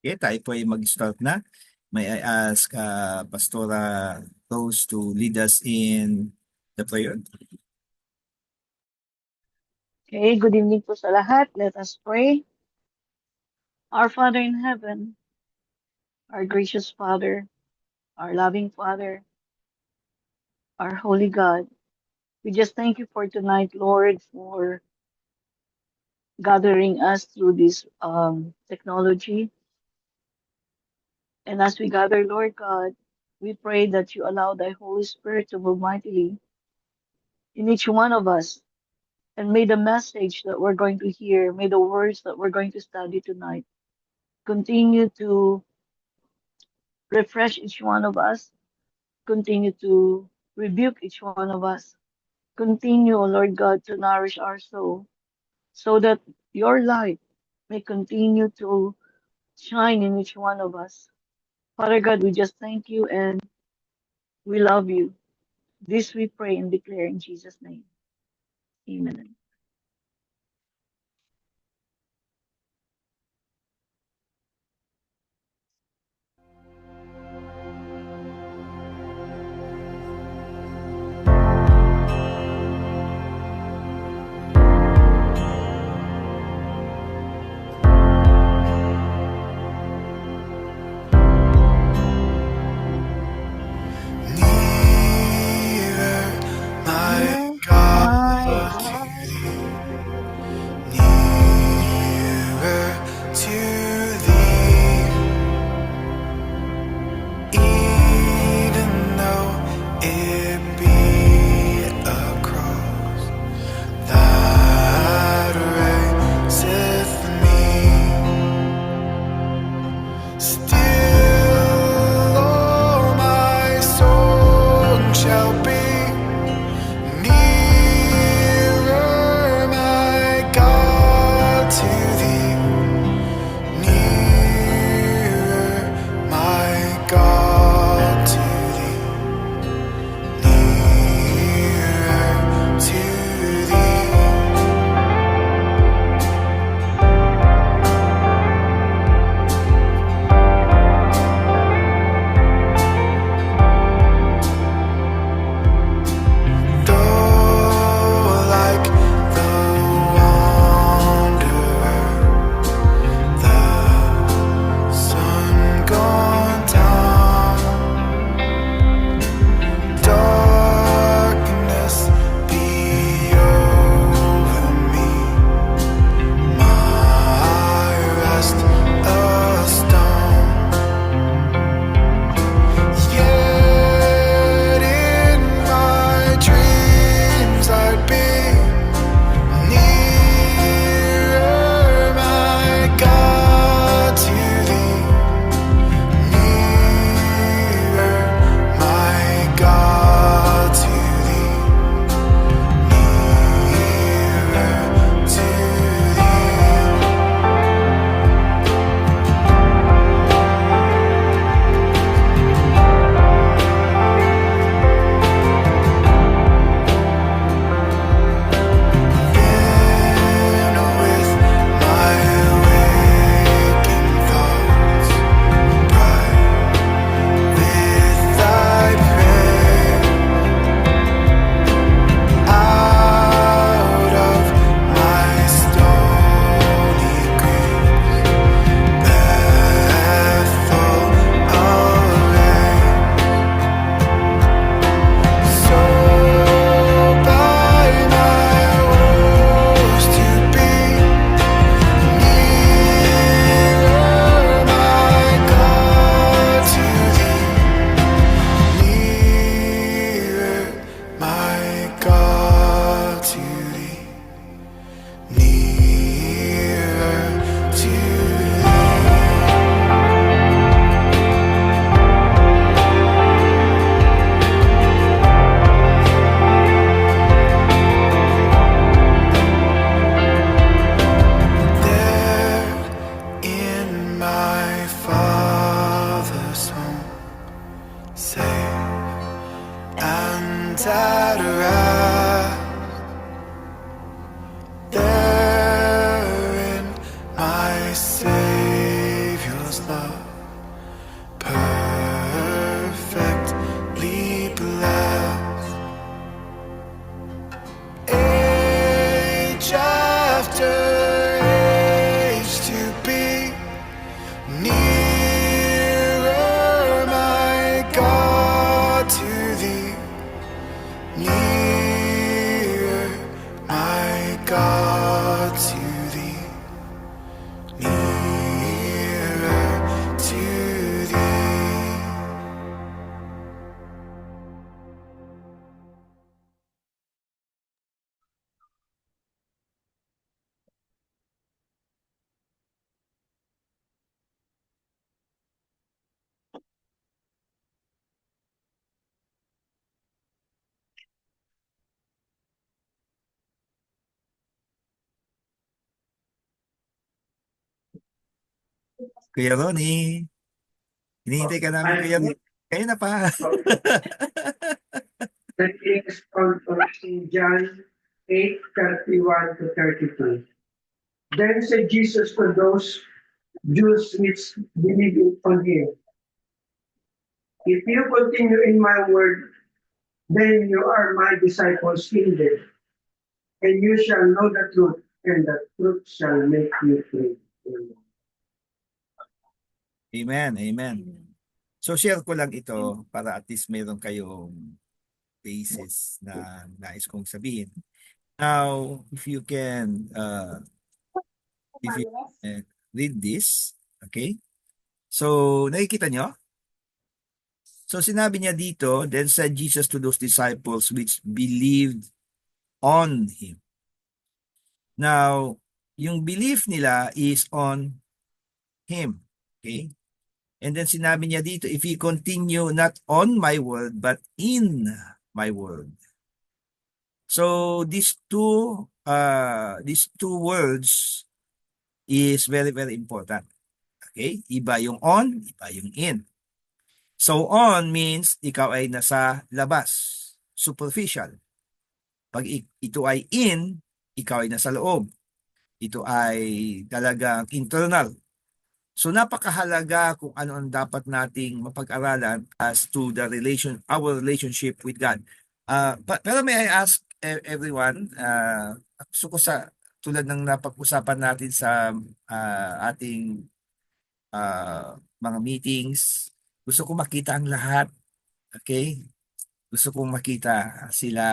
Okay, tayo po ay mag-start na. May I ask Pastora Rose to lead us in the prayer? Okay, good evening po sa lahat. Let us pray. Our Father in heaven, our gracious Father, our loving Father, our holy God, we just thank you for tonight, Lord, for gathering us through this technology. And as we gather, Lord God, we pray that you allow thy Holy Spirit to move mightily in each one of us. And may the message that we're going to hear, may the words that we're going to study tonight continue to refresh each one of us, continue to rebuke each one of us. Continue, O Lord God, to nourish our soul so that your light may continue to shine in each one of us. Father God, we just thank you and we love you. This we pray and declare in Jesus' name. Amen. Neither my God Kuya Ronnie, hinihintay ka namin, Kuya Ronnie. Kaya na pa. That is on in John 8:31 to 32. Then said Jesus to those Jews which believed on him, if you continue in my word, then you are my disciples indeed, and you shall know the truth, and the truth shall make you free. Amen, amen. So share ko lang ito para at least meron kayong basis na nais kong sabihin. Now, if you can read this, okay? So, nakikita nyo? So, sinabi niya dito, then said Jesus to those disciples which believed on Him. Now, yung belief nila is on Him. Okay? And then sinabi niya dito, if you continue not on my word, but in my word. So, these two words is very, very important. Okay? Iba yung on, iba yung in. So, on means ikaw ay nasa labas, superficial. Pag ito ay in, ikaw ay nasa loob. Ito ay talagang internal. So, napakahalaga kung ano ang dapat nating mapag-aralan as to our relationship with God. Pero may I ask everyone, gusto ko tulad ng napag-usapan natin sa ating mga meetings, gusto ko makita ang lahat. Okay? Gusto kong makita sila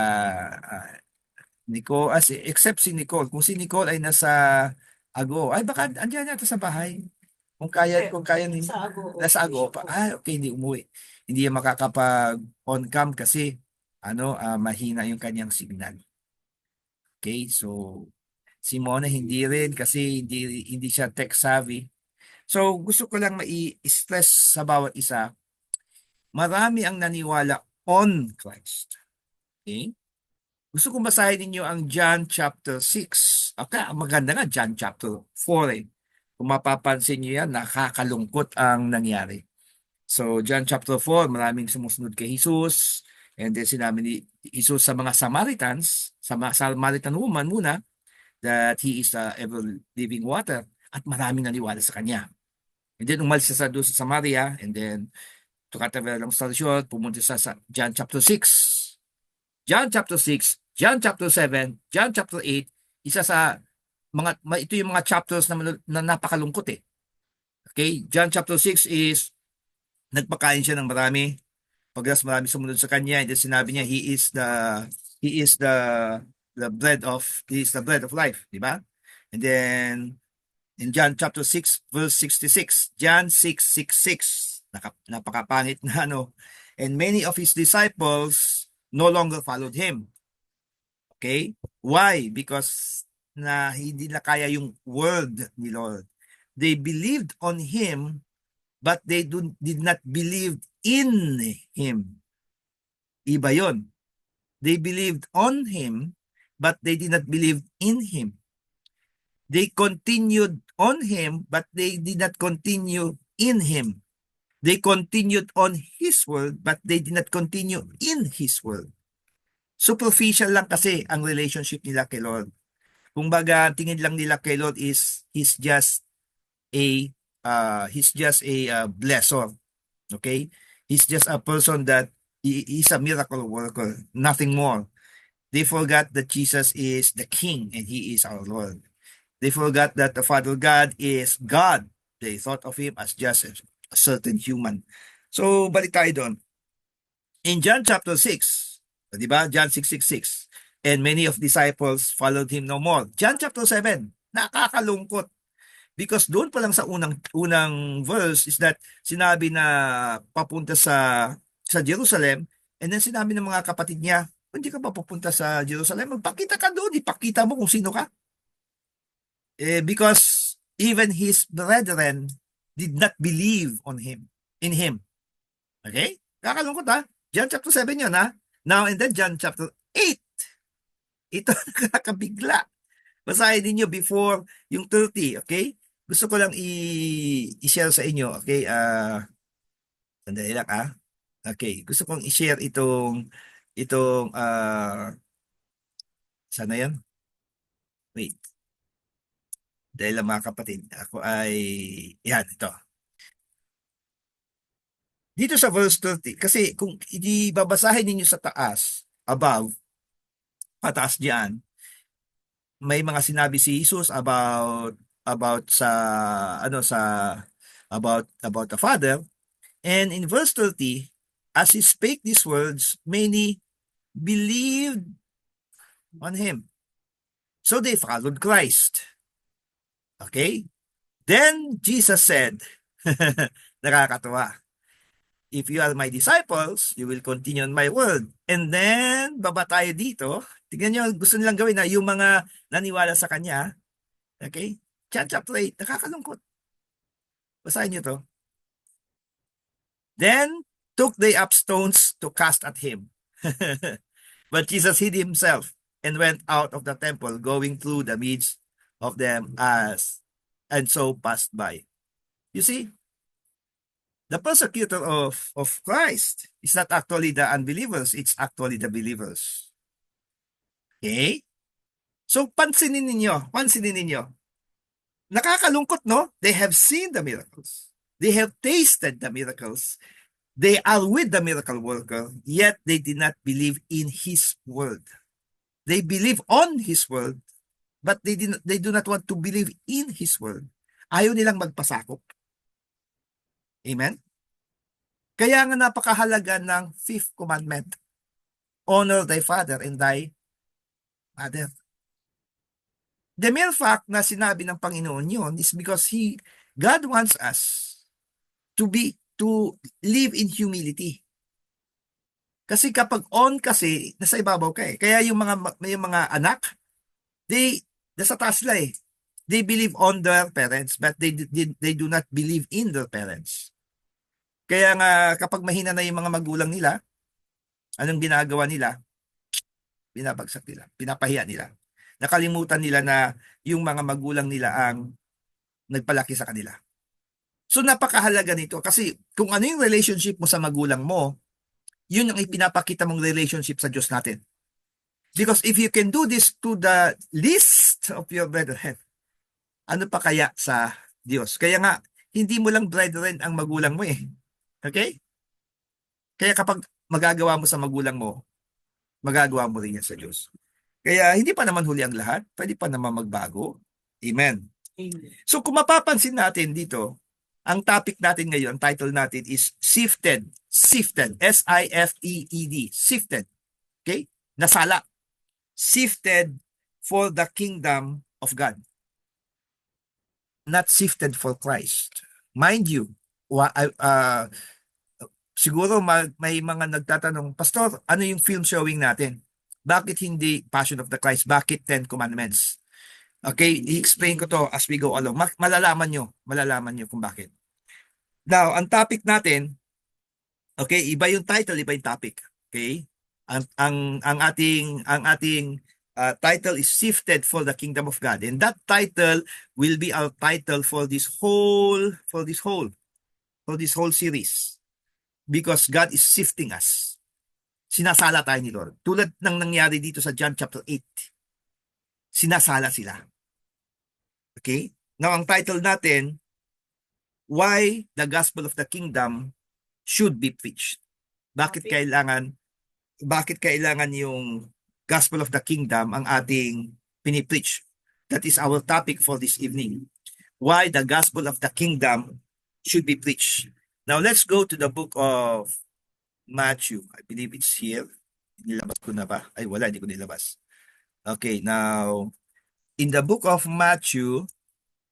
Nicole, except si Nicole. Kung si Nicole ay nasa Ago, ay baka andyan yata sa bahay. Kung kaya ni nasa Ago pa. Okay, hindi umuwi. Hindi yan makakapag on cam kasi mahina yung kanyang signal. Okay, so si Mona hindi rin kasi hindi siya tech savvy. So gusto ko lang mai-stress sa bawat isa. Marami ang naniwala on Christ. Okay? Gusto kong basahin ninyo ang John chapter 6. Okay, maganda nga John chapter 4 eh. Kung mapapansin nyo yan, nakakalungkot ang nangyari. So John chapter 4, maraming sumusunod kay Jesus. And then sinabi ni Jesus sa mga Samaritans, sa mga Samaritan woman muna, that He is the ever-living water. At maraming naniwala sa Kanya. And then umalis siya doon sa Samaria. And then, to cut a very long story short, pumunta sa John chapter 6. John chapter 6, John chapter 7, John chapter 8, isa sa ito yung mga chapters na napakalungkot eh. Okay, John chapter 6 is nagpakain siya ng marami. Pagkas marami sumunod sa kanya, and then sinabi niya he is the bread of life, di ba? And then in John chapter 6 verse 66, John 6:66, napakapangit na and many of his disciples no longer followed him. Okay? Why? Because hindi na kaya yung word ni Lord. They believed on him, but they did not believe in him. Iba yon. They believed on him, but they did not believe in him. They continued on him, but they did not continue in him. They continued on his word, but they did not continue in his word. Superficial lang kasi ang relationship nila kay Lord. Kumbaga, tingin lang nila kay Lord is he's just a blesser. Okay? He's just a person that he's a miracle worker, nothing more. They forgot that Jesus is the King and He is our Lord. They forgot that the Father God is God. They thought of Him as just a certain human. So, balik tayo doon. In John chapter 6, di ba? John 6:66. And many of disciples followed Him no more. John chapter 7, nakakalungkot. Because doon pa lang sa unang verse is that sinabi na papunta sa Jerusalem, and then sinabi ng mga kapatid niya, hindi ka ba papunta sa Jerusalem? Magpakita ka doon, ipakita mo kung sino ka. Because even his brethren did not believe in him. Okay? Kakalungkot ha? John chapter 7 yun ha? Now and then John chapter 8. Ito nakakabigla. Basahin ninyo before yung 30, okay? Gusto ko lang i-share sa inyo, okay? Sandali lang, ah. Okay, gusto kong i-share itong sana yan? Wait, dahil lang mga kapatid, ako ay, yan, ito. Dito sa verse 30, kasi kung babasahin ninyo sa taas, above, pataas diyan, may mga sinabi si Jesus about sa ano sa about the Father. And in verse 30, as he spake these words, many believed on him. So they followed Christ. Okay? Then Jesus said, nakakatuwa, if you are my disciples, you will continue on my word. And then, baba tayo dito. Tignan nyo, gusto nilang gawin na yung mga naniwala sa kanya. Okay? John chapter 8, nakakalungkot. Basahin nyo to. Then took they up stones to cast at him. But Jesus hid himself and went out of the temple, going through the midst of them and so passed by. You see, the persecutor of Christ is not actually the unbelievers, it's actually the believers. Okay? So pansinin ninyo. Nakakalungkot, no? They have seen the miracles. They have tasted the miracles. They are with the miracle worker, yet they did not believe in his word. They believe on his word, but they do not want to believe in his word. Ayaw nilang magpasakop. Amen? Kaya nga napakahalaga ng fifth commandment. Honor thy father and thy mother. The mere fact na sinabi ng Panginoon yun is because God wants us to live in humility. Kasi kapag on kasi, nasa ibabaw ka eh. Kaya yung mga anak, nasa taas sila eh. They believe on their parents, but they do not believe in their parents. Kaya nga, kapag mahina na yung mga magulang nila, anong ginagawa nila? Binabagsak nila, pinapahiya nila. Nakalimutan nila na yung mga magulang nila ang nagpalaki sa kanila. So napakahalaga nito kasi kung ano yung relationship mo sa magulang mo, yun ang ipinapakita mong relationship sa Diyos natin. Because if you can do this to the least of your brethren, ano pa kaya sa Diyos? Kaya nga, hindi mo lang brethren ang magulang mo eh. Okay? Kaya kapag magagawa mo sa magulang mo, magagawa mo rin yan sa Diyos. Kaya hindi pa naman huli ang lahat, pwede pa naman magbago. Amen. Amen. So kung mapapansin natin dito, ang topic natin ngayon, ang title natin is Sifted. Sifted. S-I-F-T-E-D. Sifted. Okay? Nasala. Sifted for the kingdom of God. Not sifted for Christ. Mind you, siguro may mga nagtatanong, Pastor, ano yung film showing natin? Bakit hindi Passion of the Christ? Bakit 10 Commandments? Okay, i-explain ko to as we go along. Malalaman nyo kung bakit. Now, ang topic natin, okay, iba yung title, iba yung topic. Okay? Ang ating title is Sifted for the Kingdom of God. And that title will be our title for this whole series. Because God is sifting us. Sinasala tayo ni Lord. Tulad ng nangyari dito sa John chapter 8. Sinasala sila. Okay? Now, ang title natin, Why the Gospel of the Kingdom Should be Preached. Bakit kailangan yung Gospel of the Kingdom ang ating pinipreach? That is our topic for this evening. Why the Gospel of the Kingdom should be preached. Now, let's go to the book of Matthew. I believe it's here. Nilabas ko na ba? Ay, wala, hindi ko nilabas. Okay, now, in the book of Matthew,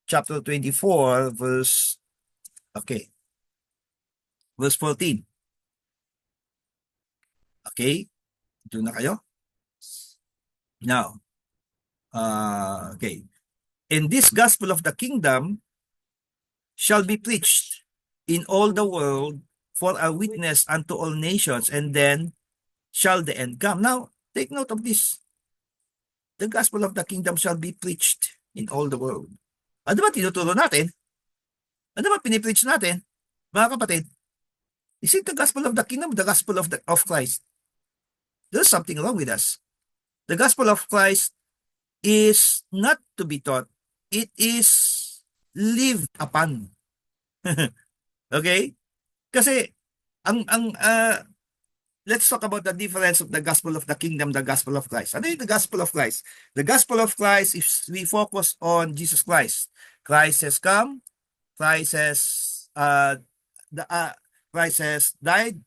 chapter 24, verse 14. Okay, doon na kayo? Now, okay. And this gospel of the kingdom shall be preached in all the world for a witness unto all nations, and then shall the end come. Now, take note of this. The gospel of the kingdom shall be preached in all the world. Ano ba tinuturo natin? Ano ba pinipreach natin? Mga kapatid, is it the gospel of the kingdom, the gospel of Christ? There's something wrong with us. The gospel of Christ is not to be taught. It is lived upon. Okay? Kasi let's talk about the difference of the gospel of the kingdom, the gospel of Christ. Ano yung the gospel of Christ? The gospel of Christ is we focus on Jesus Christ. Christ has come, Christ has the Christ has died.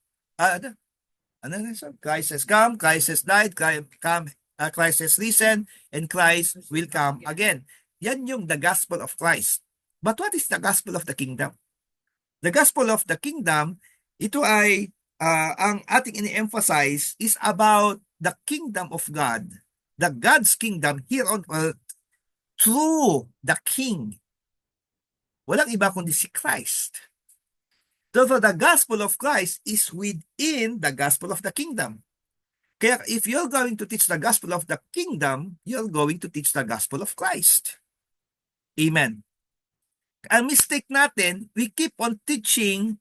Christ has come, Christ has died, Christ has risen, and Christ will come again. Yan yung the gospel of Christ. But what is the gospel of the kingdom? The gospel of the kingdom, ito ay ang ating ini-emphasize is about the kingdom of God, the God's kingdom here on earth through the King. Walang iba kundi si Christ. Therefore, the gospel of Christ is within the gospel of the kingdom. Kaya if you're going to teach the gospel of the kingdom, you're going to teach the gospel of Christ. Amen. Ang mistake natin, we keep on teaching,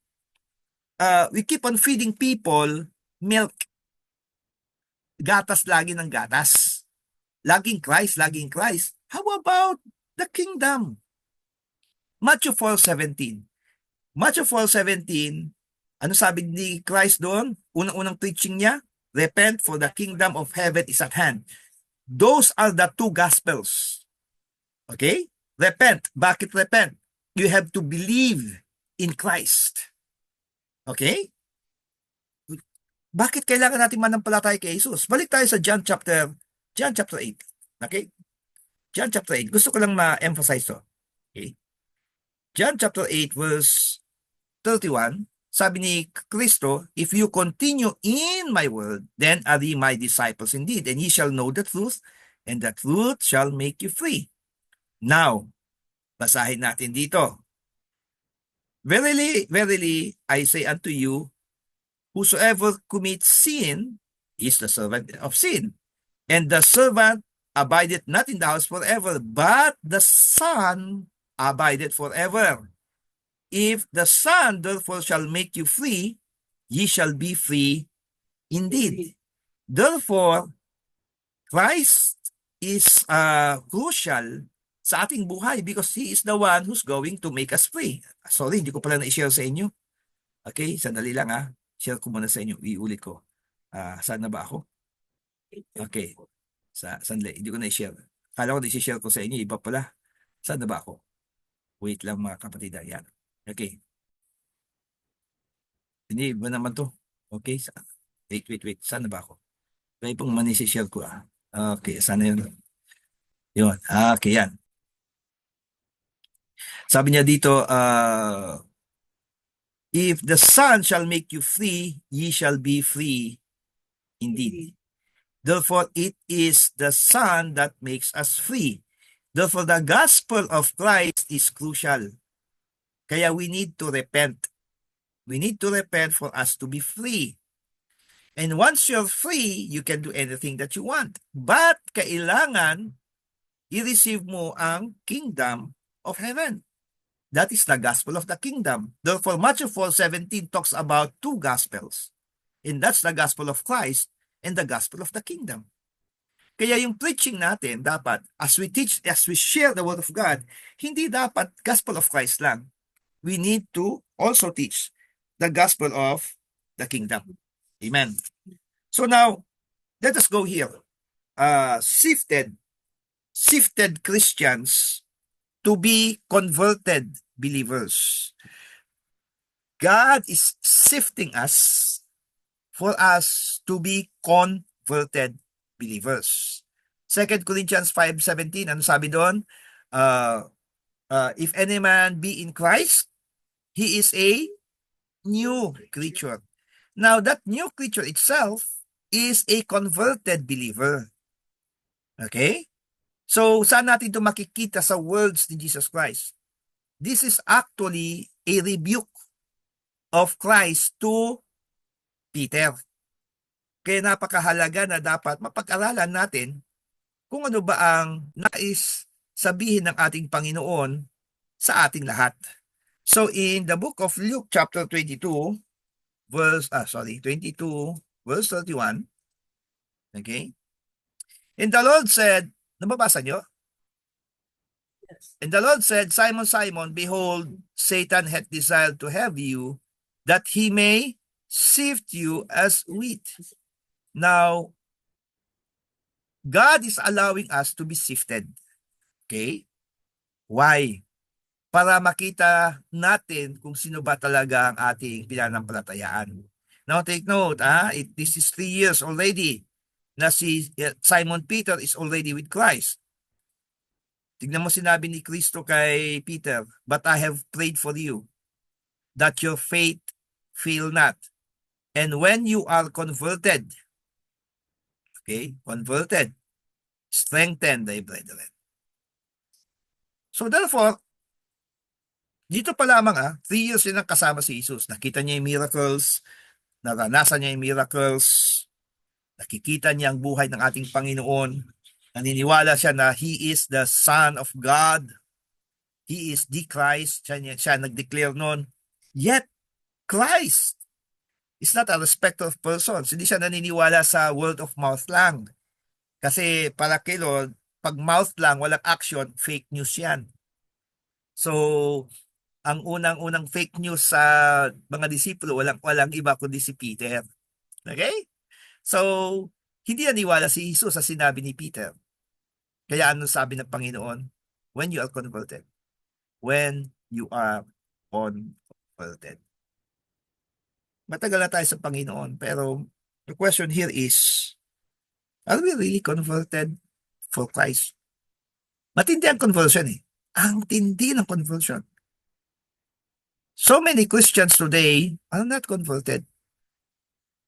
we keep on feeding people milk. Gatas lagi ng gatas. Laging Christ, laging Christ. How about the kingdom? Matthew 4:17. Matthew 4:17, ano sabi ni Christ doon? Unang-unang preaching niya, repent for the kingdom of heaven is at hand. Those are the two gospels. Okay? Repent. Bakit repent? You have to believe in Christ. Okay? Bakit kailangan natin manampalataya kay Jesus? Balik tayo sa John chapter 8. Okay? John chapter 8. Gusto ko lang ma-emphasize to. Okay? John chapter 8 verse 31, sabi ni Kristo, if you continue in my word, then are ye my disciples indeed, and ye shall know the truth, and the truth shall make you free. Now, basahin natin dito. Verily, verily, I say unto you, whosoever commits sin is the servant of sin. And the servant abideth not in the house forever, but the Son abideth forever. If the Son therefore shall make you free, ye shall be free indeed. Therefore, Christ is crucial sa ating buhay because He is the one who's going to make us free. Sorry, hindi ko pala na-share sa inyo. Okay, sandali lang ha. Share ko muna sa inyo. Iulit ko. Saan na ba ako? Okay. Sandali, hindi ko na-share. Kala ko na-share ko sa inyo, iba pala. Saan na ba ako? Wait lang mga kapatid. Yan. Okay. Hindi, iba naman to. Okay. Wait. Saan na ba ako? Kaya pong manisishare ko Okay, sana yun. Yun. Okay, yan. Sabi niya dito, if the Son shall make you free, ye shall be free indeed. Therefore, it is the Son that makes us free. Therefore, the gospel of Christ is crucial. Kaya we need to repent. We need to repent for us to be free. And once you're free, you can do anything that you want. But kailangan i-receive mo ang kingdom of heaven. That is the gospel of the kingdom. Therefore, Matthew 4:17 talks about two gospels. And that's the gospel of Christ and the gospel of the kingdom. Kaya yung preaching natin dapat, as we teach, as we share the word of God, hindi dapat gospel of Christ lang. We need to also teach the gospel of the kingdom. Amen. So now, let us go here. Shifted Christians to be converted believers. God is sifting us for us to be converted believers. 2 Corinthians 5:17, ano sabi doon? If any man be in Christ, he is a new creature. Now, that new creature itself is a converted believer. Okay? So, saan natin ito makikita sa words ni Jesus Christ? This is actually a rebuke of Christ to Peter. Kaya napakahalaga na dapat mapag-aralan natin kung ano ba ang nais sabihin ng ating Panginoon sa ating lahat. So in the book of Luke chapter 22, 22 verse 31, okay? And the Lord said, nababasa nyo? And the Lord said, Simon, Simon, behold, Satan hath desired to have you, that he may sift you as wheat. Now, God is allowing us to be sifted. Okay? Why? Para makita natin kung sino ba talaga ang ating pinanampalatayaan. Now, take note, this is 3 years already na si Simon Peter is already with Christ. Tignan mo sinabi ni Kristo kay Peter, but I have prayed for you, that your faith fail not. And when you are converted, okay, converted, strengthen thy brethren. So therefore, dito pa lamang 3 years yun ang kasama si Jesus. Nakita niya yung miracles, naranasan niya yung miracles, nakikita niya ang buhay ng ating Panginoon, naniniwala siya na He is the Son of God, He is the Christ, siya nag-declare nun. Yet, Christ is not a respecter of persons. Hindi siya naniniwala sa word of mouth lang. Kasi para kay Lord, pag mouth lang, walang action, fake news yan. So, ang unang-unang fake news sa mga disipulo, walang iba kundi si Peter. Okay? So, hindi naniwala si Jesus sa sinabi ni Peter. Kaya ano sabi ng Panginoon? When you are converted. When you are converted. Matagal na tayo sa Panginoon, pero the question here is, are we really converted for Christ? Matindi ang conversion eh. Ang tindi ng conversion. So many Christians today are not converted.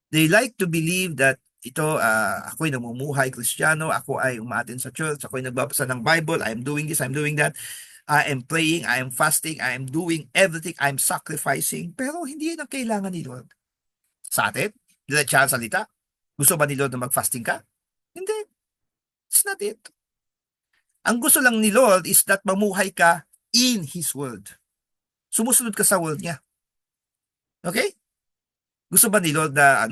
They like to believe that ako'y namumuhay Kristiyano, ako ay umaattend sa church, ako'y nagbabasa ng Bible, I am doing this, I am doing that, I am praying, I am fasting, I am doing everything, I am sacrificing, pero hindi yun ang kailangan ni Lord. Sa atin, diretsahan salita, gusto ba ni Lord na mag-fasting ka? Hindi. It's not it. Ang gusto lang ni Lord is that mamuhay ka in His Word. Sumusunod ka sa Word niya. Okay? Gusto ba ni Lord na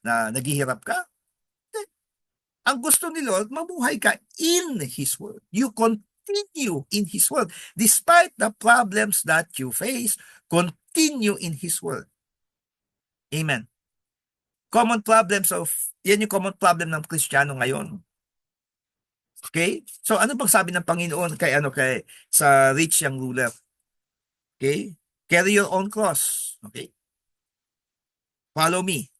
naghihirap ka? Ang gusto ni Lord, mabuhay ka in His Word. You continue in His Word. Despite the problems that you face, continue in His Word. Amen. Yan yung common problem ng Kristiyano ngayon. Okay? So ano bang sabi ng Panginoon sa rich young ruler? Okay? Carry your own cross. Okay? Follow me.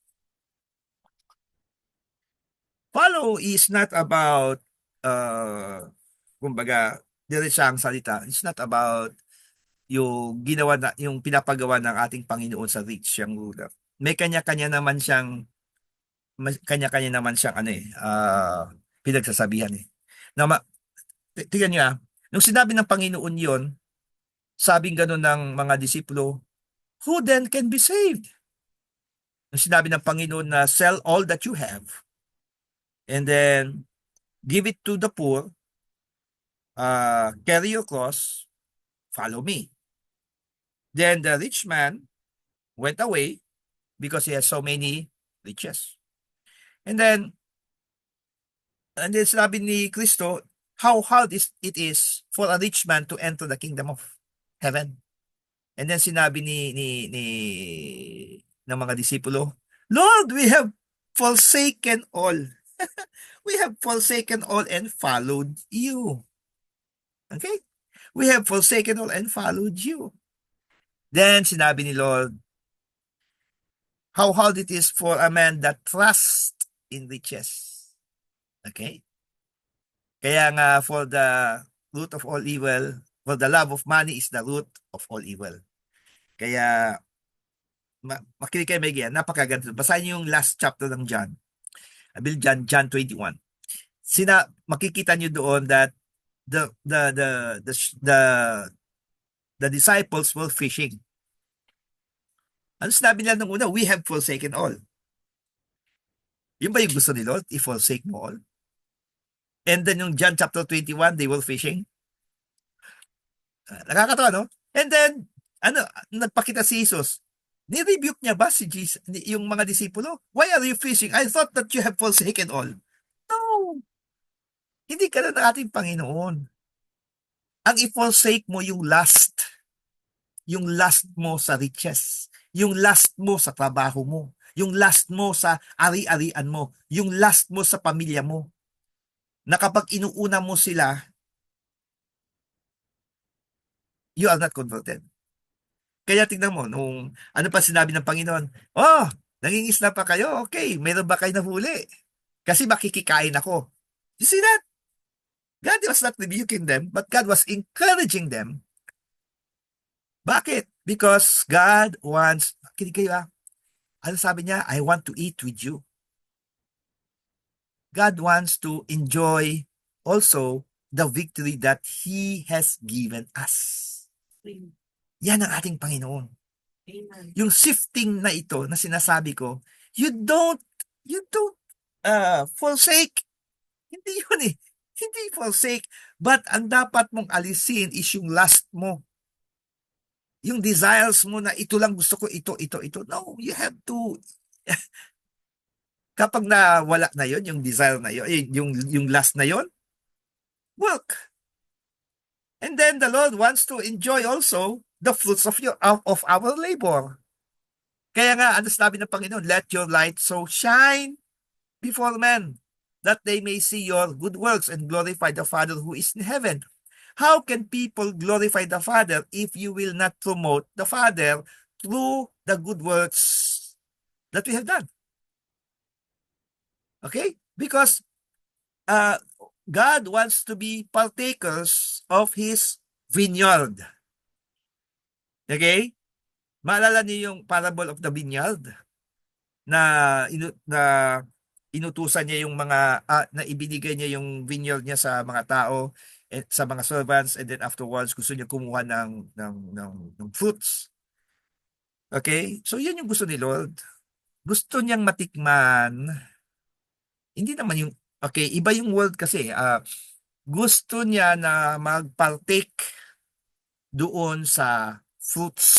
Follow is not about, kumbaga, diretsang salita. It's not about yung pinapagawa ng ating Panginoon sa rich young ruler. May kanya-kanya naman siyang pinagsasabihan eh. Tingnan niyo nung sinabi ng Panginoon yon, sabing gano'n ng mga disipulo, who then can be saved? Nung sinabi ng Panginoon na sell all that you have, and then give it to the poor, carry your cross, follow me. Then the rich man went away because he has so many riches. And then sabi ni Kristo, how hard it is for a rich man to enter the kingdom of heaven. And then sinabi ng mga disipulo, Lord, we have forsaken all. We have forsaken all and followed you. Okay? We have forsaken all and followed you. Then sinabi ni Lord, how hard it is for a man that trusts in riches. Okay? Kaya nga, for the root of all evil, for the love of money is the root of all evil. Kaya, makinig kayo maigi, napakaganda. Basahin niyo yung last chapter ng John. John 21. Makikita niyo doon that the disciples were fishing. Ano sinabi nila nung una? We have forsaken all. Yun ba yung gusto ni Lord? I-forsake mo all? And then yung John chapter 21, they were fishing. Nakakatawa, no? And then, ano, nagpakita si Jesus. Ni-rebuke niya ba si Jesus, yung mga disipulo? Why are you fishing? I thought that you have forsaken all. No, hindi ka na ng ating Panginoon. Ang i-forsake mo yung last mo sa riches, yung last mo sa trabaho mo, yung last mo sa ari-arian mo, yung last mo sa pamilya mo, na kapag inuuna mo sila, you are not converted. Kaya tingnan mo, nung ano pa sinabi ng Panginoon, oh, nangingisda pa kayo? Okay, meron ba kayo nahuli? Kasi makikikain ako. You see that? God was not rebuking them, but God was encouraging them. Bakit? Because God wants, kinig kayo ano sabi niya? I want to eat with you. God wants to enjoy also the victory that He has given us. Yan ang ating Panginoon. Yung shifting na ito na sinasabi ko, you don't forsake. Hindi yun eh. Hindi forsake. But ang dapat mong alisin is yung lust mo. Yung desires mo na ito lang gusto ko, ito. No, you have to, kapag nawala na yon yung desire na yon, yung lust na yon, work. And then the Lord wants to enjoy also the fruits of our labor. Kaya nga, ano sabi ng Panginoon? Let your light so shine before men, that they may see your good works and glorify the Father who is in heaven. How can people glorify the Father if you will not promote the Father through the good works that we have done? Okay? Because God wants to be partakers of His vineyard. Okay? Maalala niyo yung parable of the vineyard na inutusan niya yung mga na ibinigay niya yung vineyard niya sa mga tao, sa mga servants, and then afterwards gusto niya kumuha ng fruits. Okay? So yan yung gusto ni Lord. Gusto niyang matikman. Hindi naman yung okay, iba yung word kasi gusto niya na mag-partake doon sa fruits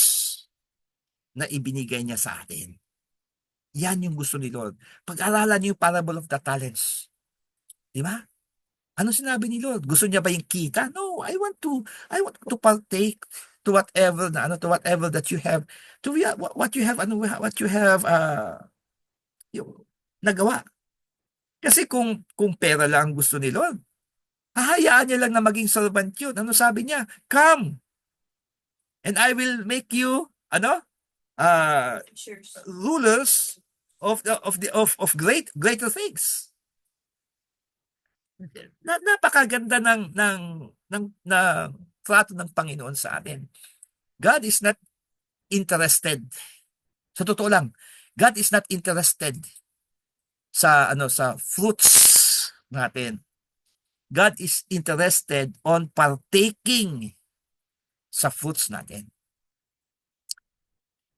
na ibinigay niya sa atin. Yan yung gusto ni Lord. Pag-aralan niyo yung parable of the talents. Di ba? Ano sinabi ni Lord? Gusto niya ba yung kita? No, I want to partake to whatever that you have, to what you have, what you have yung nagawa. Kasi kung pera lang gusto ni Lord, hahayaan niya lang na maging servant yun. Ano sabi niya? Come and I will make you rulers of greater things. Napakaganda ng trato ng Panginoon sa atin. God is not interested. Sa totoo lang, God is not interested sa fruits natin. God is interested on partaking sa fruits natin.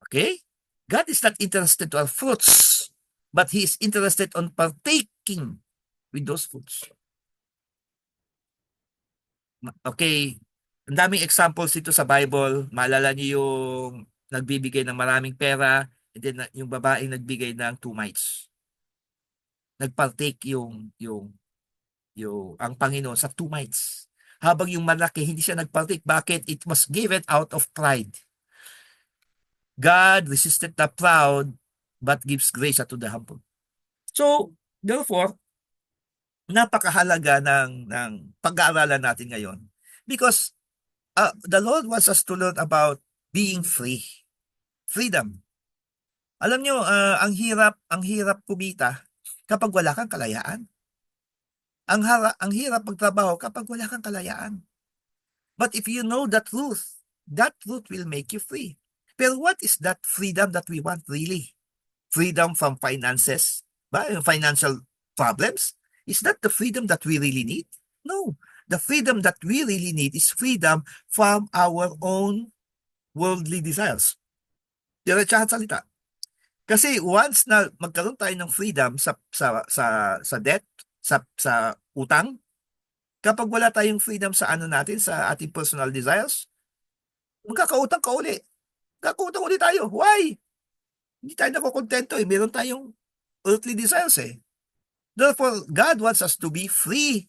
Okay? God is not interested to our fruits, but He is interested on partaking with those fruits. Okay, ang daming examples dito sa Bible. Maalala niyo yung nagbibigay ng maraming pera, and then yung babaeng nagbigay ng 2 mites. Nagpartake yung ang Panginoon sa 2 mites. Habang yung malaki, hindi siya nagpartake. Bakit? It was given out of pride. God resisted the proud, but gives grace to the humble. So, therefore, napakahalaga ng pag-aaralan natin ngayon. Because the Lord wants us to learn about being free. Freedom. Alam nyo, ang hirap kumita kapag wala kang kalayaan. Ang hirap magtrabaho kapag wala kang kalayaan. But if you know that truth will make you free. Pero what is that freedom that we want really? Freedom from finances? Financial problems? Is that the freedom that we really need? No. The freedom that we really need is freedom from our own worldly desires. Diretsahan salita. Kasi once na magkaroon tayo ng freedom sa debt, sa utang, kapag wala tayong freedom sa natin, sa ating personal desires, Magkakautang ka uli. Magkakautang uli tayo. Why? Hindi tayo nakokontento eh. Meron tayong earthly desires eh. Therefore, God wants us to be free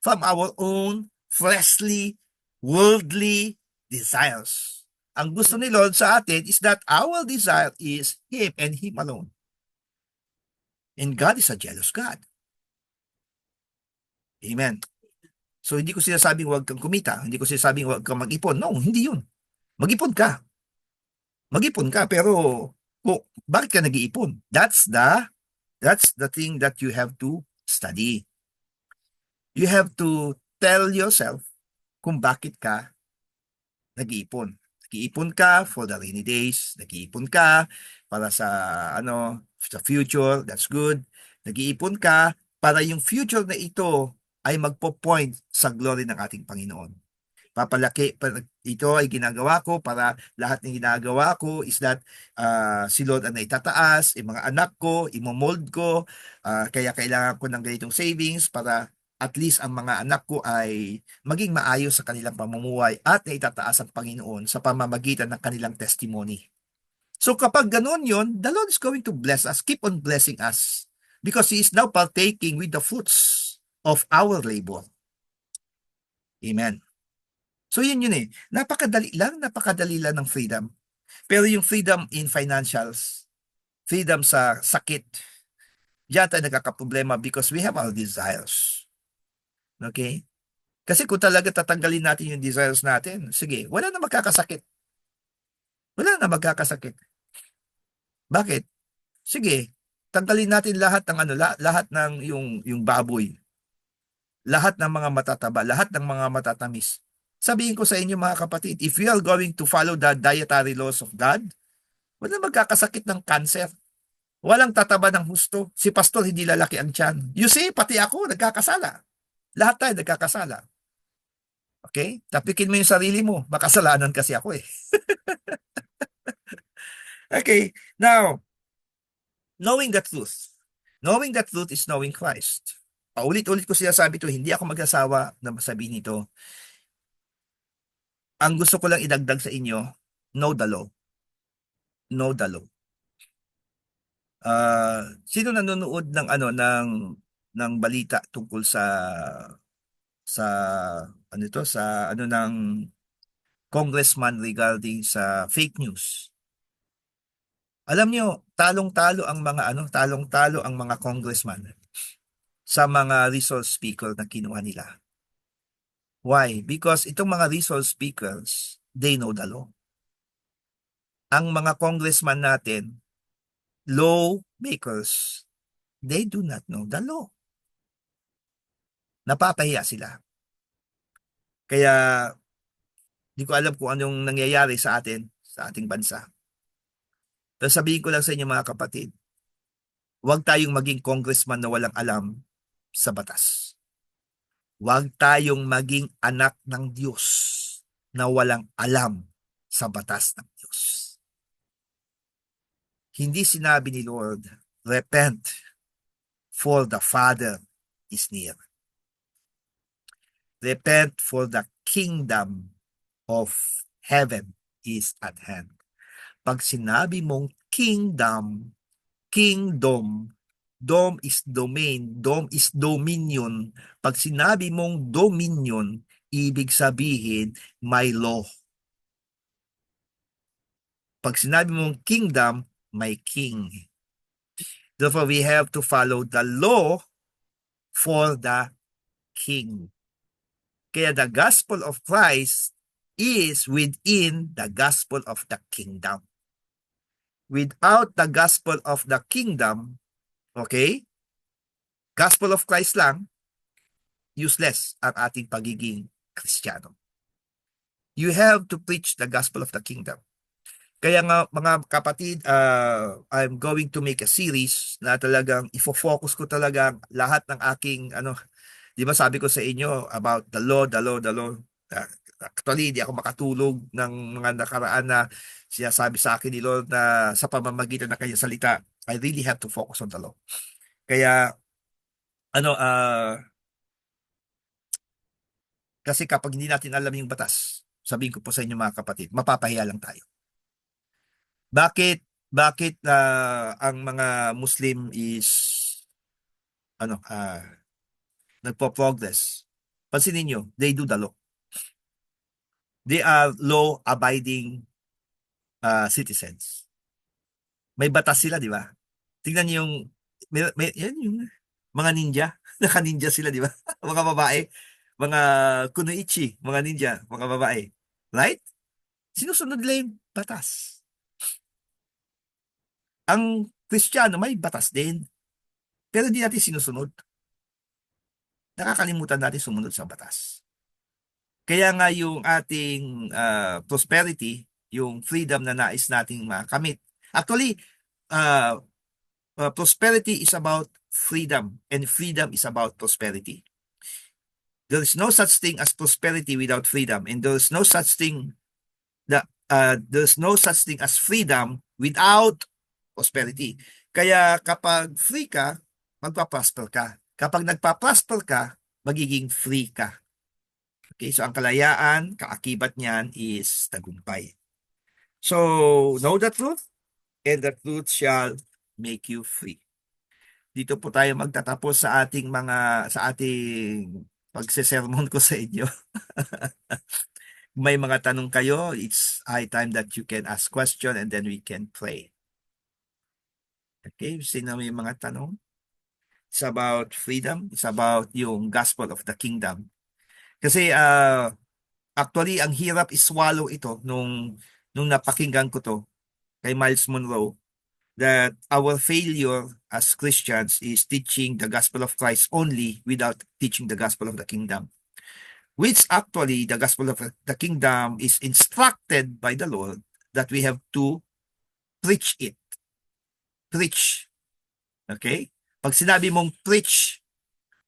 from our own fleshly, worldly desires. Ang gusto ni Lord sa atin is that our desire is Him and Him alone. And God is a jealous God. Amen. So, hindi ko sinasabing huwag kang kumita. Hindi ko sinasabing huwag kang mag-ipon. No, hindi yun. Mag-ipon ka. Mag-ipon ka, pero bakit ka nag-iipon? That's the thing that you have to study. You have to tell yourself kung bakit ka nag-iipon. Nag-iipon ka for the rainy days. Nag-iipon ka para sa future. That's good. Nag-iipon ka para yung future na ito ay magpo-point sa glory ng ating Panginoon. Ito ay ginagawa ko para lahat ng ginagawa ko is that si Lord ang naitataas, yung mga anak ko, imomold ko, kaya kailangan ko ng ganitong savings para at least ang mga anak ko ay maging maayos sa kanilang pamumuhay at naitataas ang Panginoon sa pamamagitan ng kanilang testimony. So kapag ganun yon, the Lord is going to bless us, keep on blessing us because He is now partaking with the fruits of our labor. Amen. So yun eh. Napakadali lang ng freedom. Pero yung freedom in financials, freedom sa sakit, diyan tayo nagkakaproblema because we have our desires. Okay? Kasi kung talaga tatanggalin natin yung desires natin, sige, wala na magkakasakit. Wala na magkakasakit. Bakit? Sige, tanggalin natin lahat ng lahat ng yung baboy. Lahat ng mga matataba, lahat ng mga matatamis. Sabihin ko sa inyo mga kapatid, if you are going to follow the dietary laws of God, wala magkakasakit ng cancer. Walang tataba ng husto. Si pastor hindi lalaki ang tiyan. You see, pati ako nagkakasala. Lahat tayo nagkakasala. Okay? Tapikin mo yung sarili mo. Makasalanan kasi ako eh. Okay. Now, knowing the truth. Knowing the truth is knowing Christ. Paulit-ulit ko sinasabi ito, hindi ako mag-asawa na masabihin ito. Ang gusto ko lang idagdag sa inyo, know the law. Know the law. Sino nanonood ng ng balita tungkol sa ng congressman regarding sa fake news? Alam niyo, talong-talo ang mga congressman sa mga resource speaker na kinuha nila. Why? Because itong mga resource speakers, they know the law. Ang mga congressman natin, law makers, they do not know the law. Napapahiya sila. Kaya, di ko alam kung anong nangyayari sa ating bansa. Pero sabihin ko lang sa inyo mga kapatid, huwag tayong maging congressman na walang alam sa batas. Huwag tayong maging anak ng Diyos na walang alam sa batas ng Diyos. Hindi sinabi ni Lord, repent, for the Father is near. Repent, for the kingdom of heaven is at hand. Pag sinabi mong kingdom, dom is domain, dom is dominion. Pag sinabi mong dominion, ibig sabihin may law. Pag sinabi mong kingdom, may king. Therefore, we have to follow the law for the king. Kaya the gospel of Christ is within the gospel of the kingdom. Without the gospel of the kingdom, okay, gospel of Christ lang, useless ang ating pagiging Kristiyano. You have to preach the gospel of the kingdom. Kaya nga mga kapatid, I'm going to make a series na talagang ifo-focus ko talaga lahat ng aking di ba sabi ko sa inyo about the law. Actually, hindi ako makatulog ng mga nakaraan na sinasabi sa akin ni Lord na sa pamamagitan ng kanyang salita, I really have to focus on the law. Kaya, kasi kapag hindi natin alam yung batas, sabihin ko po sa inyo mga kapatid, mapapahiya lang tayo. Bakit ang mga Muslim is ano nagpo-progress? Pansinin niyo, they do the law. They are law-abiding citizens. May batas sila, di ba? Tingnan niyo yung yan yung mga ninja. Naka-ninja sila, di ba? Mga babae, mga kunoichi, mga ninja, mga babae. Right? Sinusunod nila yung batas. Ang Kristiyano may batas din, pero hindi natin sinusunod. Nakakalimutan natin sumunod sa batas. Kaya nga yung ating prosperity, yung freedom na nais nating makamit. Actually, uh, prosperity is about freedom, and freedom is about prosperity. There is no such thing as prosperity without freedom, and there's no such thing as freedom without prosperity. Kaya kapag free ka, magpa-prosper ka. Kapag nagpa-prosper ka, magiging free ka. Okay, so ang kalayaan, kaakibat niyan is tagumpay. So, know the truth, and the truth shall make you free. Dito po tayo magtatapos sa ating pagsesermon ko sa inyo. May mga tanong kayo, it's high time that you can ask question and then we can pray. Okay, sino may mga tanong? It's about freedom, it's about yung gospel of the kingdom. Kasi actually ang hirap iswallow ito nung napakinggan ko to kay Miles Monroe, that our failure as Christians is teaching the gospel of Christ only without teaching the gospel of the kingdom. Which actually, the gospel of the kingdom is instructed by the Lord that we have to preach it. Preach. Okay? Pag sinabi mong preach,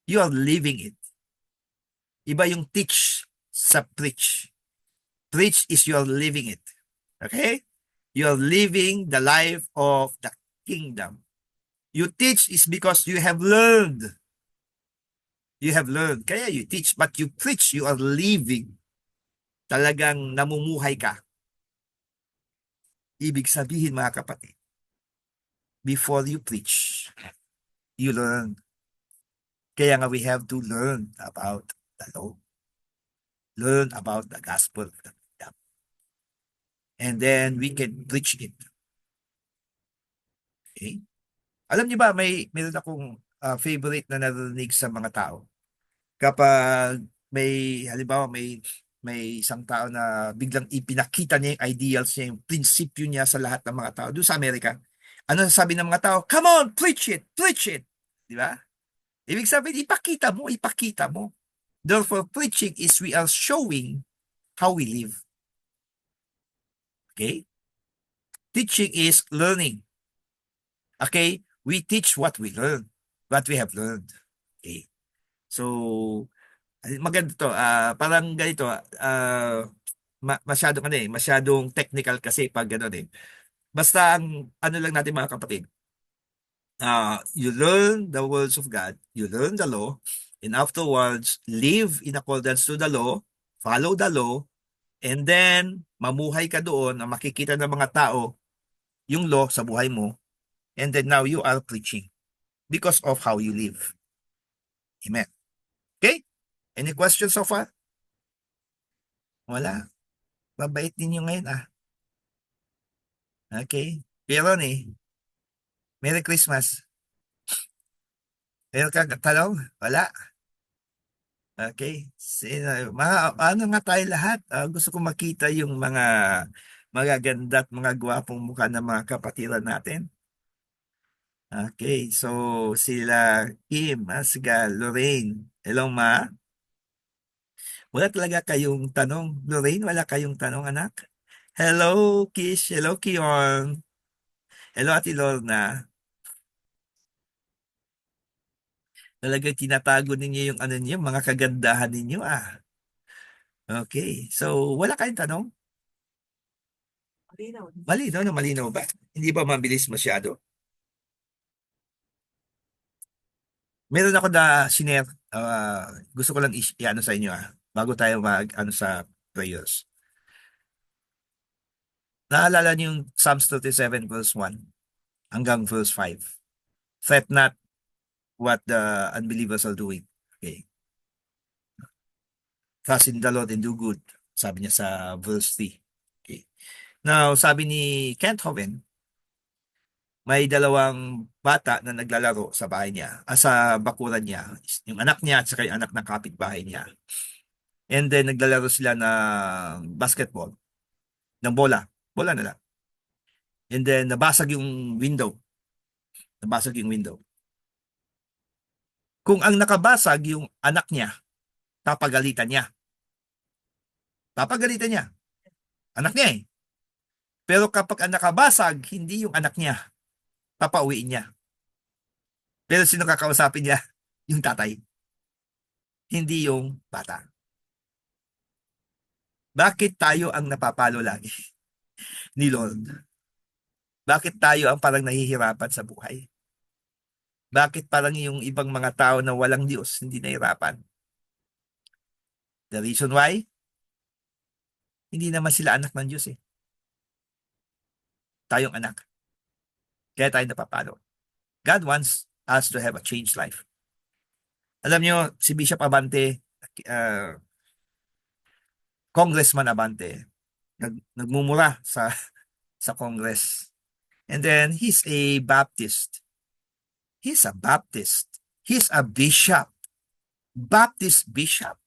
you are living it. Iba yung teach sa preach. Preach is you are living it. Okay? You are living the life of the kingdom. You teach is because you have learned. You have learned. Kaya you teach, but you preach, you are living. Talagang namumuhay ka. Ibig sabihin mga kapatid, before you preach, you learn. Kaya nga we have to learn about the law. Learn about the gospel of the kingdom. And then we can preach it. Okay? Alam niyo ba, meron akong favorite na narinig sa mga tao. Kapag halimbawa may isang tao na biglang ipinakita niya yung ideals niya, yung prinsipyo niya sa lahat ng mga tao. Doon sa Amerika, ano sasabi ng mga tao? Come on, preach it, preach it. Di ba? Ibig sabihin, ipakita mo, ipakita mo. Therefore, preaching is we are showing how we live. Okay? Teaching is learning. Okay? We teach what we learn, what we have learned. Okay? So, maganda to. Parang ganito, masyadong technical kasi pag gano'n eh. Basta ang ano lang natin mga kapatid, you learn the words of God, you learn the law, and afterwards, live in accordance to the law, follow the law, and then, mamuhay ka doon na makikita ng mga tao yung law sa buhay mo, and then now you are preaching because of how you live. Amen. Okay? Any questions so far? Wala. Babait ninyo ngayon Okay. Pero Merry Christmas. Meron ka tanong? Wala. Okay. Ano nga tayo lahat? Gusto ko makita yung mga magaganda at mga gwapong mukha ng mga kapatiran natin. Okay. So, sila Kim, Asga, Lorraine. Hello, ma. Wala talaga kayong tanong. Lorraine, wala kayong tanong, anak? Hello, Kish. Hello, Kion. Hello, Ate Lorna. Talagang tinatago ninyo yung ano niyo, mga kagandahan ninyo Okay. So, wala kayong tanong? Malinaw. Malinaw na malinaw ba? Hindi ba mabilis masyado? Meron ako na gusto ko lang i-ano sa inyo bago tayo mag ano sa prayers. Naalala niyo yung Psalms 37 verse 1 hanggang verse 5. Fret not what the unbelievers are doing. Okay. Trust in the Lord and do good. Sabi niya sa verse 3. Okay. Now, sabi ni Kent Hovind, may dalawang bata na naglalaro sa bahay niya, sa bakuran niya. Yung anak niya at saka yung anak ng kapitbahay niya. And then, naglalaro sila ng basketball, ng bola. Bola na lang. And then, nabasag yung window. Nabasag yung window. Kung ang nakabasag yung anak niya, papagalitan niya. Papagalitan niya. Anak niya eh. Pero kapag ang nakabasag, hindi yung anak niya, papauwiin niya. Pero sino kakausapin niya? Yung tatay. Hindi yung bata. Bakit tayo ang napapalo lagi ni Lord? Bakit tayo ang parang nahihirapan sa buhay? Bakit parang yung ibang mga tao na walang Diyos hindi nahihirapan? The reason why? Hindi naman sila anak ng Diyos eh. Tayong anak. Kaya tayo napapalo. God wants us to have a changed life. Alam nyo, si Bishop Abante, Congressman Abante, nagmumura sa Congress. And then, he's a Baptist. He's a Baptist. He's a bishop. Baptist bishop.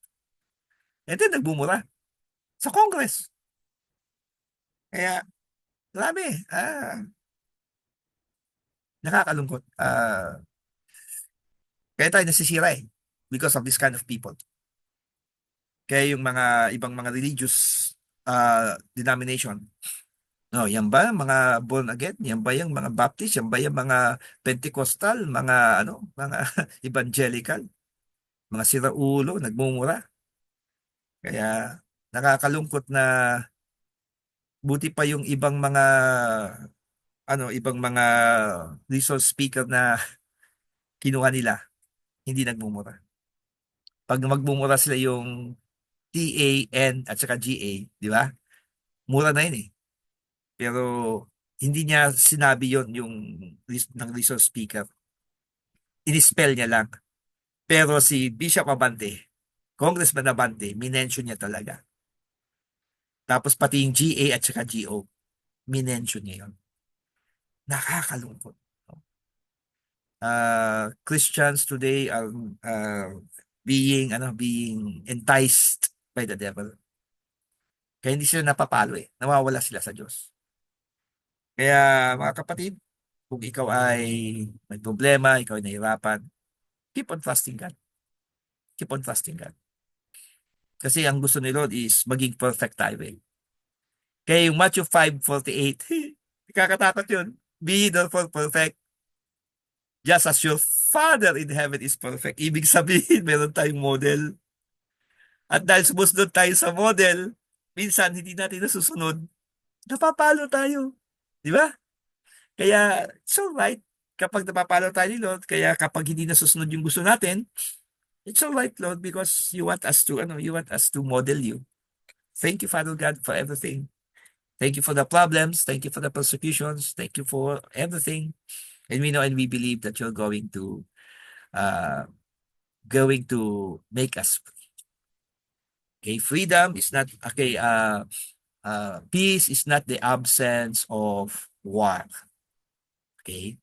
And then, nagmumura sa Congress. Kaya, grabe. Nakakalungkot. Kaya tayo nasisira eh. Because of this kind of people. Kaya yung mga ibang mga religious denomination, no, yan ba mga born again? Yan ba yung mga Baptist? Yan ba yung mga Pentecostal? Mga evangelical? Mga siraulo, nagmumura. Kaya nakakalungkot na buti pa yung ibang mga resource speaker na kinuha nila, hindi nagmumura. Pag magmumura sila yung TAN at saka GA, di ba? Mura na yun eh. Pero hindi niya sinabi yon yung ng resource speaker. Inispell niya lang. Pero si Bishop Abante, Congressman Abante, minention niya talaga. Tapos pati yung GA at saka GO, minention niya yun. Nakakalungkot. Christians today are being enticed by the devil. Kaya hindi sila napapalo eh. Nawawala sila sa Diyos. Kaya mga kapatid, kung ikaw ay may problema, ikaw ay nahihirapan, keep on trusting God. Keep on trusting God. Kasi ang gusto ni Lord is maging perfect tayo eh. Kaya yung Matthew 5:48, nakakatakot yun. Be therefore perfect, just as your Father in heaven is perfect. Ibig sabihin, meron tayong model. At dahil sumusunod tayo sa model, minsan hindi natin nasusunod, napapalo tayo. Di ba? Kaya, it's alright kapag napapalo tayo ni Lord. Kaya kapag hindi nasusunod yung gusto natin, it's alright, Lord, because you want us to model you. Thank you, Father God, for everything. Thank you for the problems. Thank you for the persecutions. Thank you for everything. And we know and we believe that you're going to make us free. Okay, freedom is not peace is not the absence of war. Okay?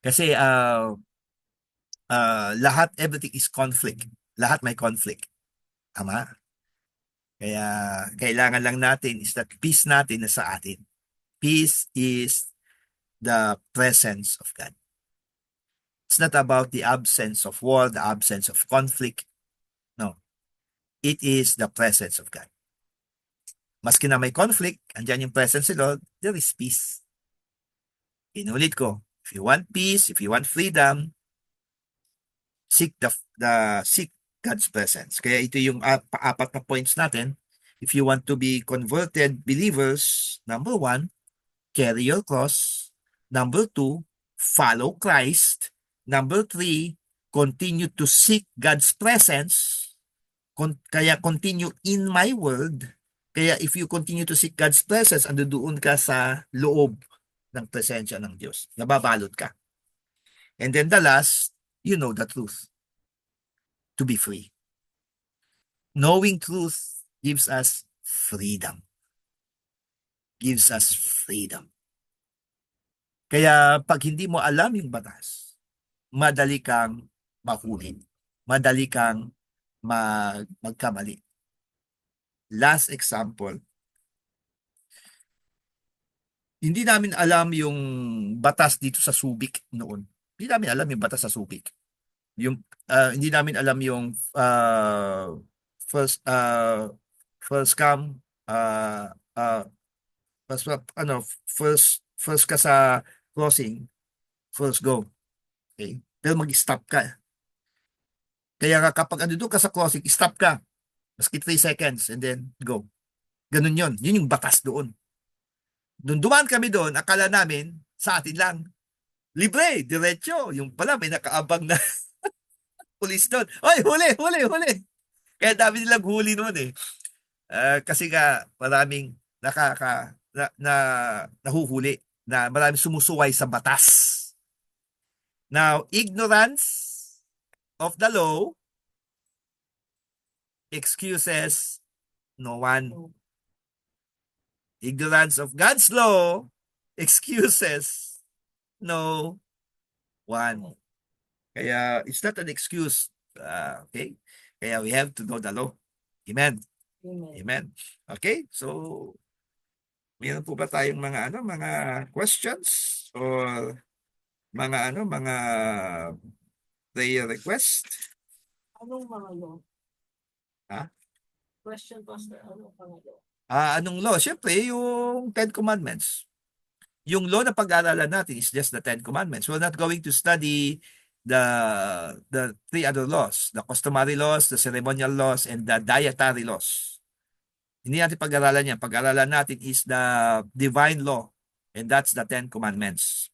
Kasi everything is conflict. Lahat may conflict. Tama? Kaya kailangan lang natin is that peace natin na sa atin. Peace is the presence of God. It's not about the absence of war, the absence of conflict. No. It is the presence of God. Maski na may conflict, andyan yung presence ni Lord, there is peace. Inulit ko, if you want peace, if you want freedom, seek God's presence. Kaya ito yung apat na points natin. If you want to be converted believers, number 1, carry your cross. Number 2, follow Christ. Number 3, continue to seek God's presence. Kaya continue in my word. Kaya if you continue to seek God's presence, andoon ka sa loob ng presensya ng Diyos. Nababalot ka. And then the last, you know the truth to be free. Knowing truth gives us freedom. Gives us freedom. Kaya pag hindi mo alam yung batas, madali kang mahulin. Madali kang magkamali. Last example, hindi namin alam yung batas dito sa Subic noon. Hindi namin alam yung batas sa Subic. Yung hindi namin alam yung first first come first first ka sa crossing, first go. Okay? Pero mag-stop ka. Kaya kapag andun ka sa crossing, stop ka. Maski 3 seconds and then go. Ganun yun. Yun yung batas doon. Doon dumaan kami doon, akala namin sa atin lang. Libre, diretso. Yung pala may nakaabang na pulis doon. Oy, huli, huli, huli. Kaya dami nilang huli noon eh. Kasi nga maraming nahuhuli na maraming sumusuway sa batas. Now, ignorance of the law excuses no one. Ignorance of God's law excuses no one. Kaya it's not an excuse. Okay? Kaya we have to know the law. Amen. Amen. Okay? So, meron po ba tayong mga questions or mga prayer request? Anong mga law? Ha? Question, Pastor, anong mga law? Anong law? Siyempre, yung 10 Commandments. Yung law na pag-aaralan natin is just the 10 Commandments. We're not going to study the 3 other laws, the customary laws, the ceremonial laws, and the dietary laws. Hindi natin pag-aralan yan. Pag-aralan natin is the divine law, and that's the 10 Commandments.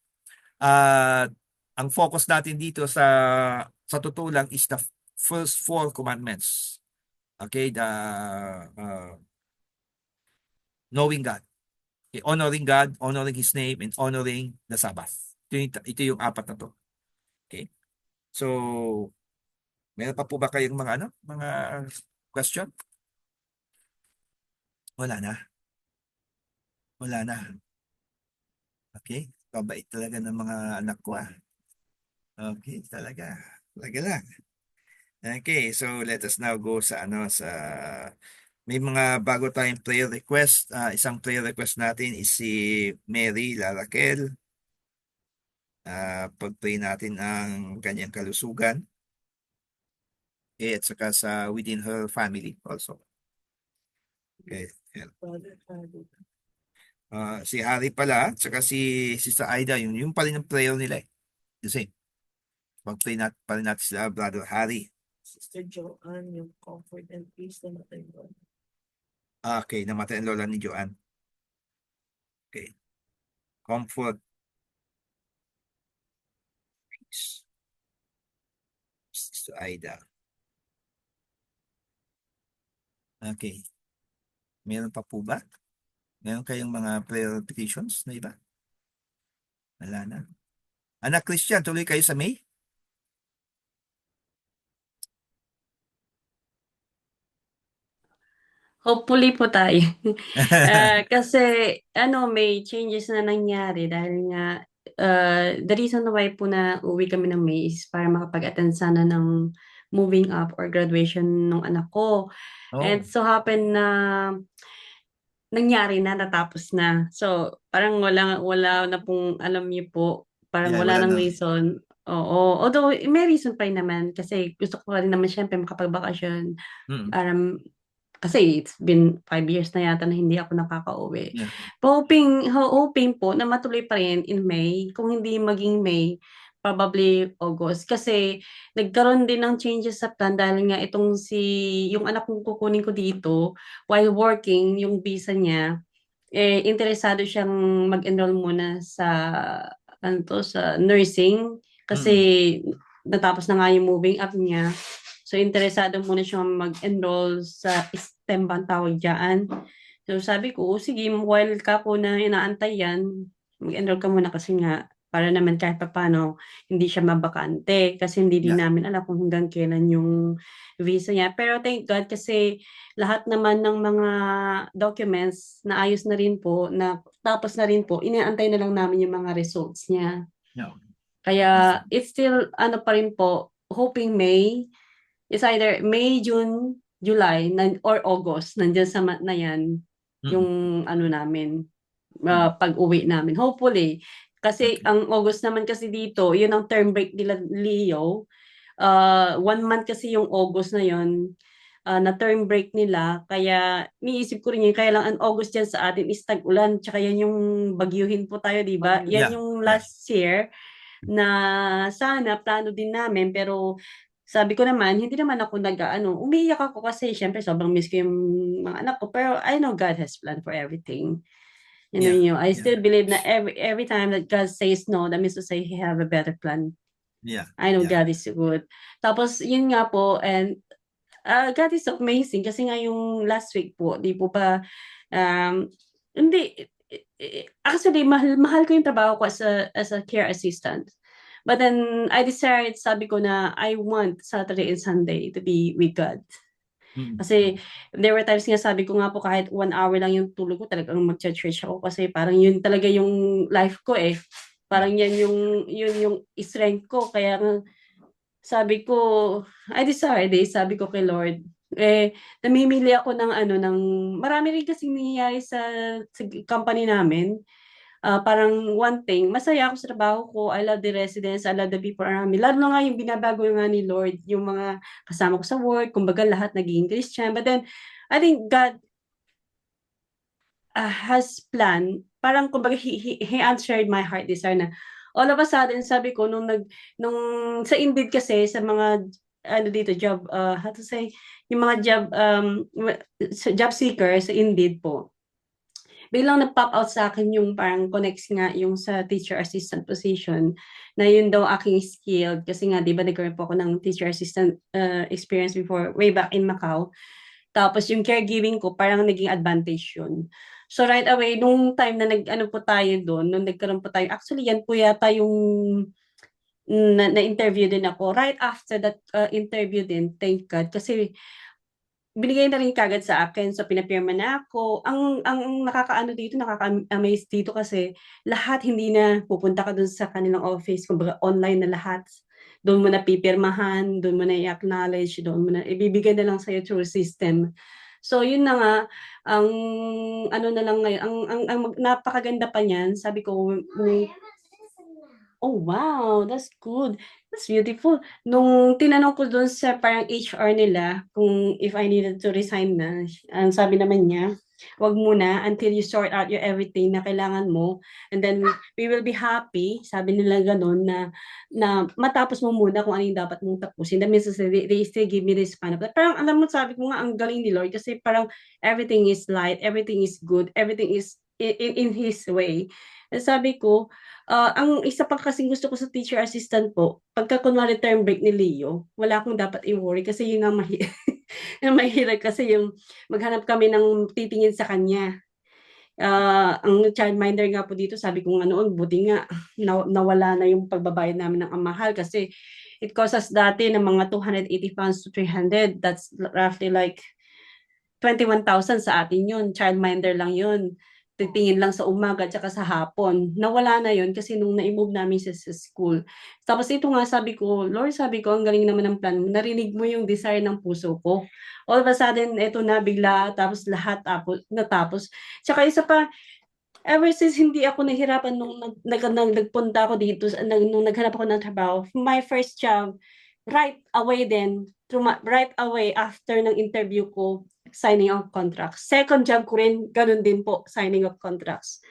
Ang focus natin dito sa totoo lang is the first 4 commandments. Okay, the knowing God. Okay, honoring God, honoring His name, and honoring the Sabbath. Ito yung 4 na to. Okay. So, meron pa po ba kayong mga question? Wala na. Wala na. Okay. Kabait talaga ng mga anak ko Okay, talaga. Talaga lang. Okay, so let us now go sa may mga bago tayong prayer request. Isang prayer request natin is si Mary Larakel. Pag-pray natin ang kanyang kalusugan. Okay, at saka sa within her family also. Okay. Si Harry pala, at saka si Sister Aida, yung pa rin ang prayer nila eh. The same. Pag-pray natin pa rin natin sila, Brother Harry. Sister Joanne, yung comfort and peace na natin doon. Okay, namatay ang lola ni Joanne. Okay. Comfort. Peace. Sister Aida. Okay. Meron pa po ba? Meron kayong mga prayer petitions na iba? Wala na. Anak Christian, tuloy kayo sa May? Hopefully po tayo. Kasi may changes na nangyari dahil nga the reason why po na uwi kami ng May is para makapag-attend sana ng moving up or graduation ng anak ko. And so happen na nangyari na, natapos na. So parang wala na pong alam niyo po, parang Yeah, wala wala nang na. reason. Oo. Although may reason pa rin naman kasi gusto ko rin naman syempre makapagbakasyon. Kasi it's been 5 years na yata na hindi ako nakakauwi. Yeah. Hoping po na matuloy pa rin in May. Kung hindi maging May, probably August. Kasi nagkaroon din ng changes sa plan dahil nga yung anak kong kukunin ko dito, while working, yung visa niya, interesado siyang mag-enroll muna sa nursing. Kasi natapos na nga yung moving up niya. So, interesado muna siyang mag-enroll sa STEM bang tawag dyan. So, sabi ko, sige, while ka ko na inaantay yan, mag-enroll ka muna kasi nga, para naman kahit pa paano, hindi siya mabakante. Kasi hindi din Yeah. namin alam kung hanggang kailan yung visa niya. Pero thank God kasi lahat naman ng mga documents na ayos na rin po, na tapos na rin po, inaantay na lang namin yung mga results niya. Yeah. Kaya it's still ano pa rin po, hoping May, it's either May, June, July, or August, nandiyan sa month na yan, yung ano namin, pag-uwi namin. Hopefully. Kasi Okay. ang August naman kasi dito, yun ang term break nila, Leo. 1 month kasi yung August na yun, na term break nila. Kaya niisip ko rin yun, kaya lang ang August dyan sa atin is tag-ulan, tsaka yan yung bagyuhin po tayo, di ba? Yan Yeah. yung Yeah. last year na sana plano din namin, pero sabi ko naman, hindi naman ako umiiyak ako kasi syempre sobrang miss ko yung mga anak ko, pero I know God has planned for everything. Yeah. I Yeah. still believe na every time that God says no, that means to say He have a better plan. Yeah. I know Yeah. God is good. Tapos, yun nga po, and God is amazing kasi nga yung last week po, di po pa, hindi, actually, mahal ko yung trabaho ko as a care assistant. But then, I decided, sabi ko na, I want Saturday and Sunday to be with God. Kasi, there were times nga, sabi ko nga po, kahit 1 hour lang yung tulog ko, talagang mag-church ako kasi parang yun talaga yung life ko eh. Parang yun yung strength ko. Kaya sabi ko, I decided, sabi ko kay Lord, namimili ako ng marami rin kasing nangyayari sa company namin. Parang one thing, masaya ako sa trabaho ko, I love the residents, I love the people around me. Lalo na nga yung binabago nga ni Lord, yung mga kasama ko sa work, kumbaga lahat naging Christian. But then, I think God has plan, parang kumbaga he answered my heart desire na all of a sudden sabi ko nung sa Indeed kasi sa mga ano dito job how to say yung mga job job seeker sa Indeed po, biglang nag-pop out sa akin yung parang connects nga yung sa teacher assistant position na yun daw aking skilled kasi nga di ba nagkaroon po ako ng teacher assistant experience before way back in Macau. Tapos yung caregiving ko, parang naging advantage yun. So right away, nung time na nag-ano po tayo doon, nung nagkaroon po tayo, actually yan po yata yung na-interview din ako. Right after that interview din, thank God, kasi binigay na rin kagad sa akin, so pinapirma na ako. Ang nakakaano dito, nakaka-amaze dito kasi lahat hindi na pupunta ka dun sa kanilang office, kumbaga online na lahat. Doon mo na pipirmahan, doon mo na i-acknowledge, doon mo na ibibigay na lang sa'yo through system. So yun na nga, ang ano na lang ngayon, ang napakaganda pa niyan, sabi ko, oh wow, that's good. That's beautiful. Nung tinanong ko dun sa parang HR nila kung if I needed to resign na, ang sabi naman niya, wag muna until you sort out your everything na kailangan mo, and then we will be happy, sabi nila ganun, na matapos mo muna kung ano yung dapat mong tapusin. That means they still give me this kind of, parang alam mo, sabi ko nga, ang galing ni Lord kasi parang everything is light, everything is good, everything is in His way. And sabi ko, ang isa pa kasing gusto ko sa teacher assistant po, pagka kunwari term break ni Leo, wala akong dapat i-worry kasi yun ang yung mahirap kasi yung maghanap kami ng titingin sa kanya. Ang childminder nga po dito, sabi ko nga noon, buti nga nawala na yung pagbabayad namin ng mahal kasi it costs us dati ng mga 280 pounds to 300. That's roughly like 21,000 sa atin yun. Childminder lang yun. Titingin lang sa umaga at sa hapon. Nawala na yun kasi nung na-move namin sa school. Tapos ito nga sabi ko, Lord, sabi ko, ang galing naman ng plan mo. Narinig mo yung desire ng puso ko. All of a sudden, ito na bigla, tapos lahat natapos. Tsaka isa pa, ever since hindi ako nahirapan nung nagpunta ako dito, nung naghanap ako ng trabaho, my first job, right away then, right away after ng interview ko, signing of contracts. Second job ko rin, ganun din po, signing of contracts.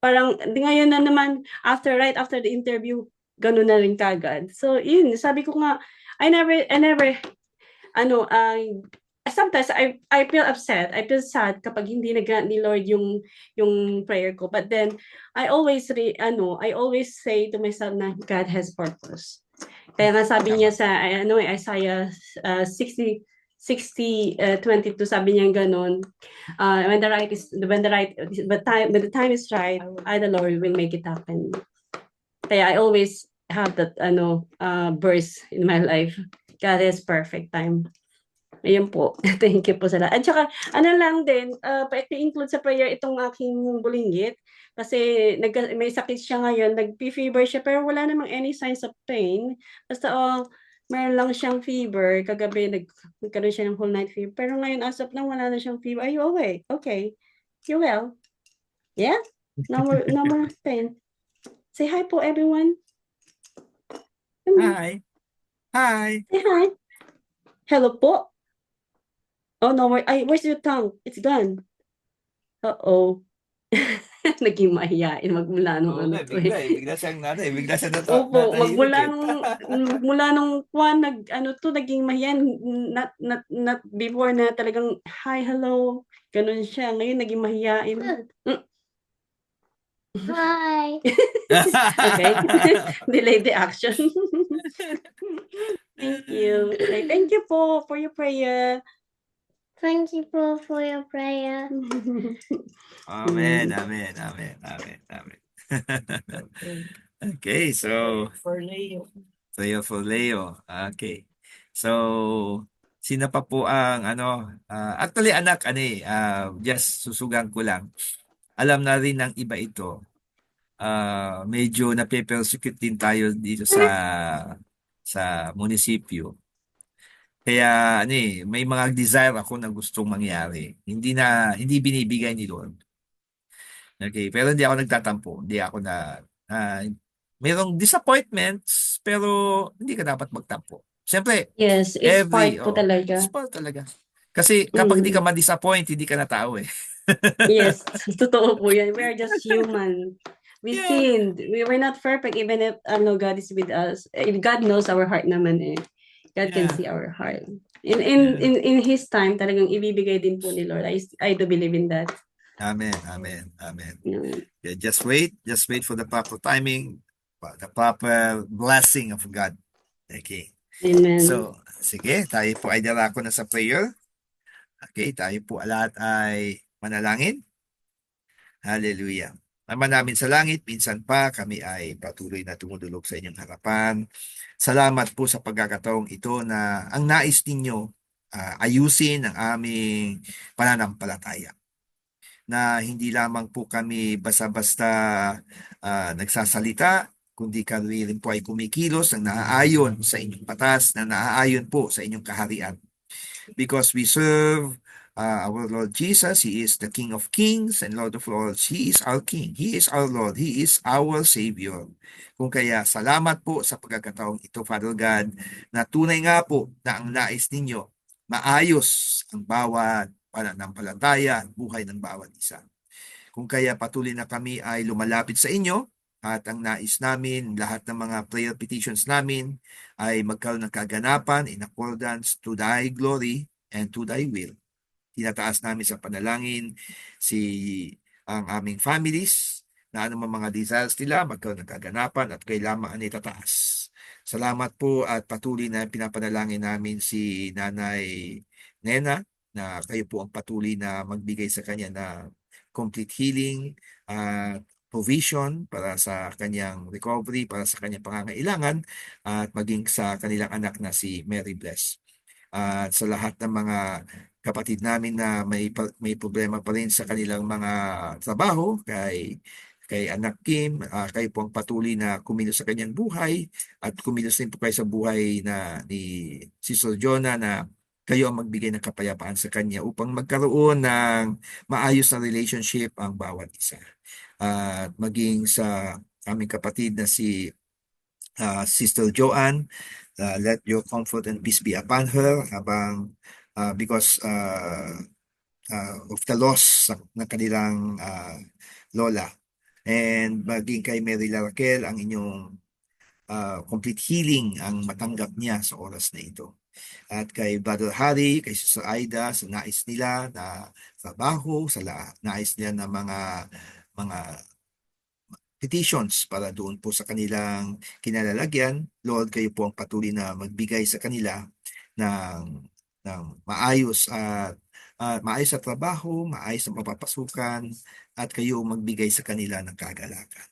Parang ngayon na naman, right after the interview, ganun na rin kagad. So, yun, sabi ko nga, I never, sometimes I feel upset, I feel sad kapag hindi nag-grant ni Lord yung prayer ko. But then, I always say to myself na God has purpose. Kaya nga sabi niya sa Isaiah 60:22, sabi niya ganun, when the time is right, I the Lord will make it happen. Kaya I always have that verse in my life. God is perfect time. Ayun po. Thank you po sa lahat. At saka, lang din, pa-include sa prayer itong aking bulinggit. Kasi may sakit siya ngayon, nag-fever siya, pero wala namang any signs of pain. Basta, mayroon lang siyang fever. Kagabi, nagkaroon siya ng whole night fever. Pero ngayon, as of now, wala na siyang fever. Are you okay? Okay. You well? Yeah? No more pain. Say hi po, everyone. Hi. Hi. Say hi. Hello po. Oh, no more. Ay, where's your tongue? It's gone. Uh-oh. Naging mahiyain magmula nung Oo nga, bigla siyang bigla siya Opo, natahimik magmula nung Juan, naging mahiyain, not before na talagang, hi, hello, ganun siya. Ngayon, naging mahiyain. Hi. Okay. Delay the action. Thank you. Okay, thank you po for your prayer. Thank you for your prayer. Amen, amen, amen, amen, amen. Okay, so For Leo. prayer for Leo. Okay. So, sino pa po ang actually anak, just susugan ko lang. Alam na rin ng iba ito. Medyo nape-persecute din tayo dito sa munisipyo. Kaya may mga desire ako na gustong mangyari. Hindi binibigay ni Lord. Okay, pero hindi ako nagtatampo. Hindi ako mayroong disappointments, pero hindi ka dapat magtampo. Siyempre, Yes, it's part po talaga. it's part talaga. Kasi kapag hindi ka ma-disappoint, hindi ka na tao eh. Yes, totoo po yan. We are just human. We Yeah. sinned. We were not perfect even if God is with us. God knows our heart naman eh. God can Yeah. see our heart. In His time, talagang ibibigay din po ni Lord. I do believe in that. Amen, amen, amen. Amen. Yeah, just wait for the proper timing, the proper blessing of God. Okay. Amen. So, sige, tayo po ay darako na sa prayer. Okay, tayo po lahat ay manalangin. Hallelujah. Ama namin sa langit, minsan pa kami ay patuloy na tumutulog sa inyong harapan. Salamat po sa pagkakataong ito na ang nais ninyo ayusin ang aming pananampalataya. Na hindi lamang po kami basta-basta nagsasalita, kundi kami rin po ay kumikilos ng naaayon sa inyong batas, na naaayon po sa inyong kaharian. Because we serve our Lord Jesus. He is the King of Kings and Lord of Lords. He is our King. He is our Lord. He is our Savior. Kung kaya, salamat po sa pagkakataong ito, Father God, na tunay nga po na ang nais ninyo, maayos ang bawat pananampalataya at buhay ng bawat isa. Kung kaya patuloy na kami ay lumalapit sa inyo, at ang nais namin, lahat ng mga prayer petitions namin ay magkaroon ng kaganapan in accordance to thy glory and to thy will. Tinataas namin sa panalangin ang aming families na anumang mga desires nila magkaroon ng kaganapan at kailangan ay tataas. Salamat po at patuloy na pinapanalangin namin si Nanay Nena na kayo po ang patuloy na magbigay sa kanya na complete healing at provision para sa kanyang recovery, para sa kanyang pangangailangan at maging sa kanilang anak na si Mary Bless. At sa lahat ng mga kapatid namin na may problema pa rin sa kanilang mga trabaho, kay Anak Kim, kayo po ang patuloy na kumilos sa kanyang buhay at kumilos din po kayo sa buhay ni Sister Jonah na kayo ang magbigay ng kapayapaan sa kanya upang magkaroon ng maayos na relationship ang bawat isa. At maging sa aming kapatid na si Sister Joanne, let your comfort and peace be upon her habang because of the loss ng kanilang lola. And maging kay Mary Raquel, ang inyong complete healing ang matanggap niya sa oras na ito. At kay Brother Harry, kay Sister Aida, sa nais nila na trabaho, sa nais nila na mga petitions para doon po sa kanilang kinalalagyan. Lord, kayo po ang patuloy na magbigay sa kanila ng maayos maayos sa trabaho, maayos sa mapapasukan, at kayo magbigay sa kanila ng kagalakan.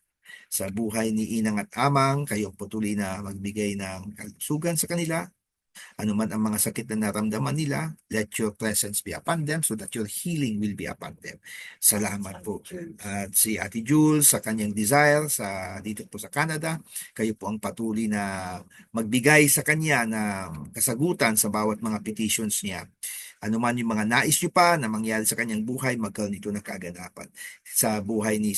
Sa buhay ni Inang at Amang, kayo patuloy na magbigay ng kalusugan sa kanila. Ano man ang mga sakit na naramdaman nila, let your presence be upon them so that your healing will be upon them. Salamat po. At si Ate Jules sa kanyang desire dito po sa Canada, kayo po ang patuloy na magbigay sa kanya ng kasagutan sa bawat mga petitions niya. Ano man yung mga nais nyo pa na mangyari sa kanyang buhay, magkaroon ito ng kaganapan. Sa buhay ni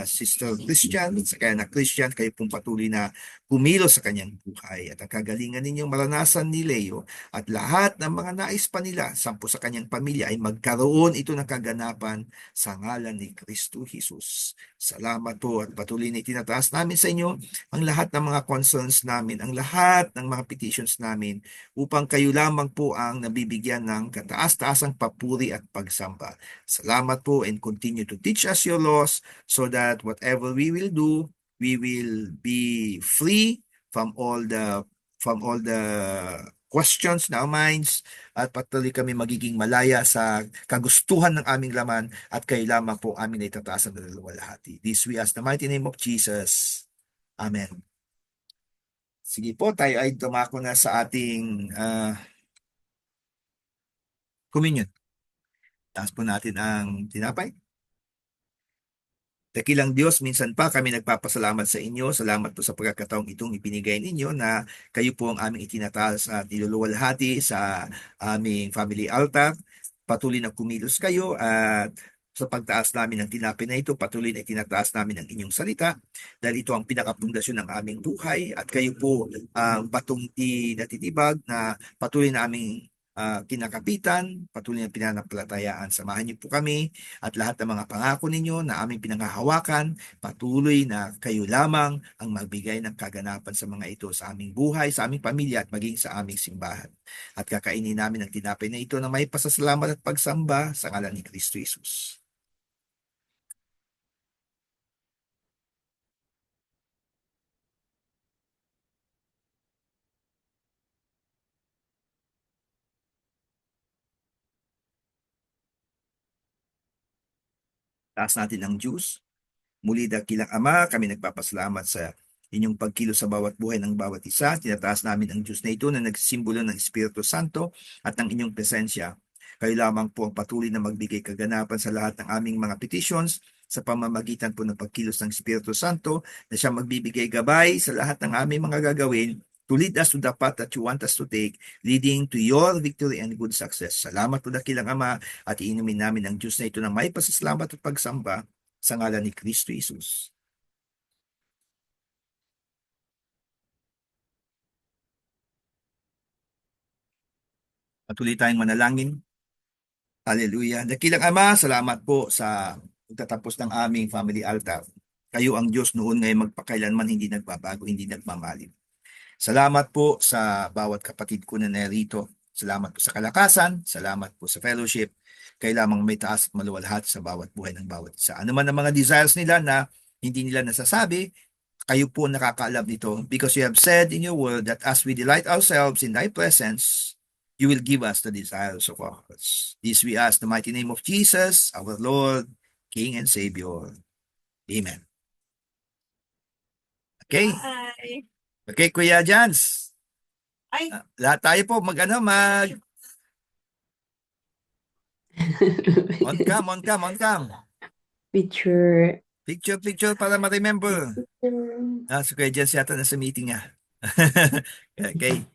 Sister Christian, sa kanya na Christian, kayo pong patuloy na kumilos sa kanyang buhay. At ang kagalingan ninyong maranasan ni Leo at lahat ng mga nais pa nila sampo sa kanyang pamilya ay magkaroon ito ng kaganapan sa ngalan ni Kristo Jesus. Salamat po at patuloy na itinataas namin sa inyo ang lahat ng mga concerns namin, ang lahat ng mga petitions namin upang kayo lamang po ang nabibigyan ng kataas-taasang papuri at pagsamba. Salamat po and continue to teach us your laws so that whatever we will do, we will be free from all the questions in our minds at patuloy kami magiging malaya sa kagustuhan ng aming laman at kayo lamang po amin ay tataasan ng luwalhati. This we ask in the mighty name of Jesus. Amen. Sige po, tayo ay dumako na sa ating communion. Taas po natin ang tinapay. Dakilang Diyos, minsan pa kami nagpapasalamat sa inyo. Salamat po sa pagkakataong itong ibinigay ninyo na kayo po ang aming itinataas at iluluwalhati sa aming family altar. Patuloy na kumilos kayo at sa pagtaas namin ng tinapay na ito, patuloy na itinataas namin ang inyong salita dahil ito ang pinakapundasyon ng aming buhay at kayo po ang batong natitibag na patuloy na aming kinakapitan, patuloy na pinanampalatayaan. Samahan niyo po kami at lahat ng mga pangako ninyo na aming pinanghahawakan, patuloy na kayo lamang ang magbigay ng kaganapan sa mga ito sa aming buhay, sa aming pamilya at maging sa aming simbahan. At kakainin namin ang tinapay na ito na may pasasalamat at pagsamba sa ngalan ni Kristo Jesus. Taas natin ang juice. Muli dakilang Ama, kami nagpapasalamat sa inyong pagkilos sa bawat buhay ng bawat isa. Tinataas namin ang Diyos na ito na nagsisimbolo ng Espiritu Santo at ng inyong presensya. Kayo lamang po ang patuloy na magbigay kaganapan sa lahat ng aming mga petitions sa pamamagitan po ng pagkilos ng Espiritu Santo na siya magbibigay gabay sa lahat ng aming mga gagawin to lead us to the path that you want us to take, leading to your victory and good success. Salamat po dakilang Ama at iinumin namin ang Diyos na ito na may pasasalamat at pagsamba sa ngalan ni Kristo Jesus. Patuloy tayong manalangin. Hallelujah. Dakilang Ama, salamat po sa pagtatapos ng aming family altar. Kayo ang Diyos noon ngayon magpakailanman hindi nagbabago, hindi nagmamalim. Salamat po sa bawat kapatid ko na narito. Salamat po sa kalakasan, salamat po sa fellowship. Kayo lamang may taas at maluwalhati sa bawat buhay ng bawat isa. Ano man ang mga desires nila na hindi nila nasasabi, kayo po nakakaalam nito because you have said in your word that as we delight ourselves in thy presence, you will give us the desires of our hearts. This we ask in the mighty name of Jesus, our Lord, King and Savior. Amen. Okay. Bye. Okay, Kuya Jans. Ay. Lahat tayo po on cam. Picture. Picture para ma-remember. Si Kuya Jans yata nasa meeting niya. Okay.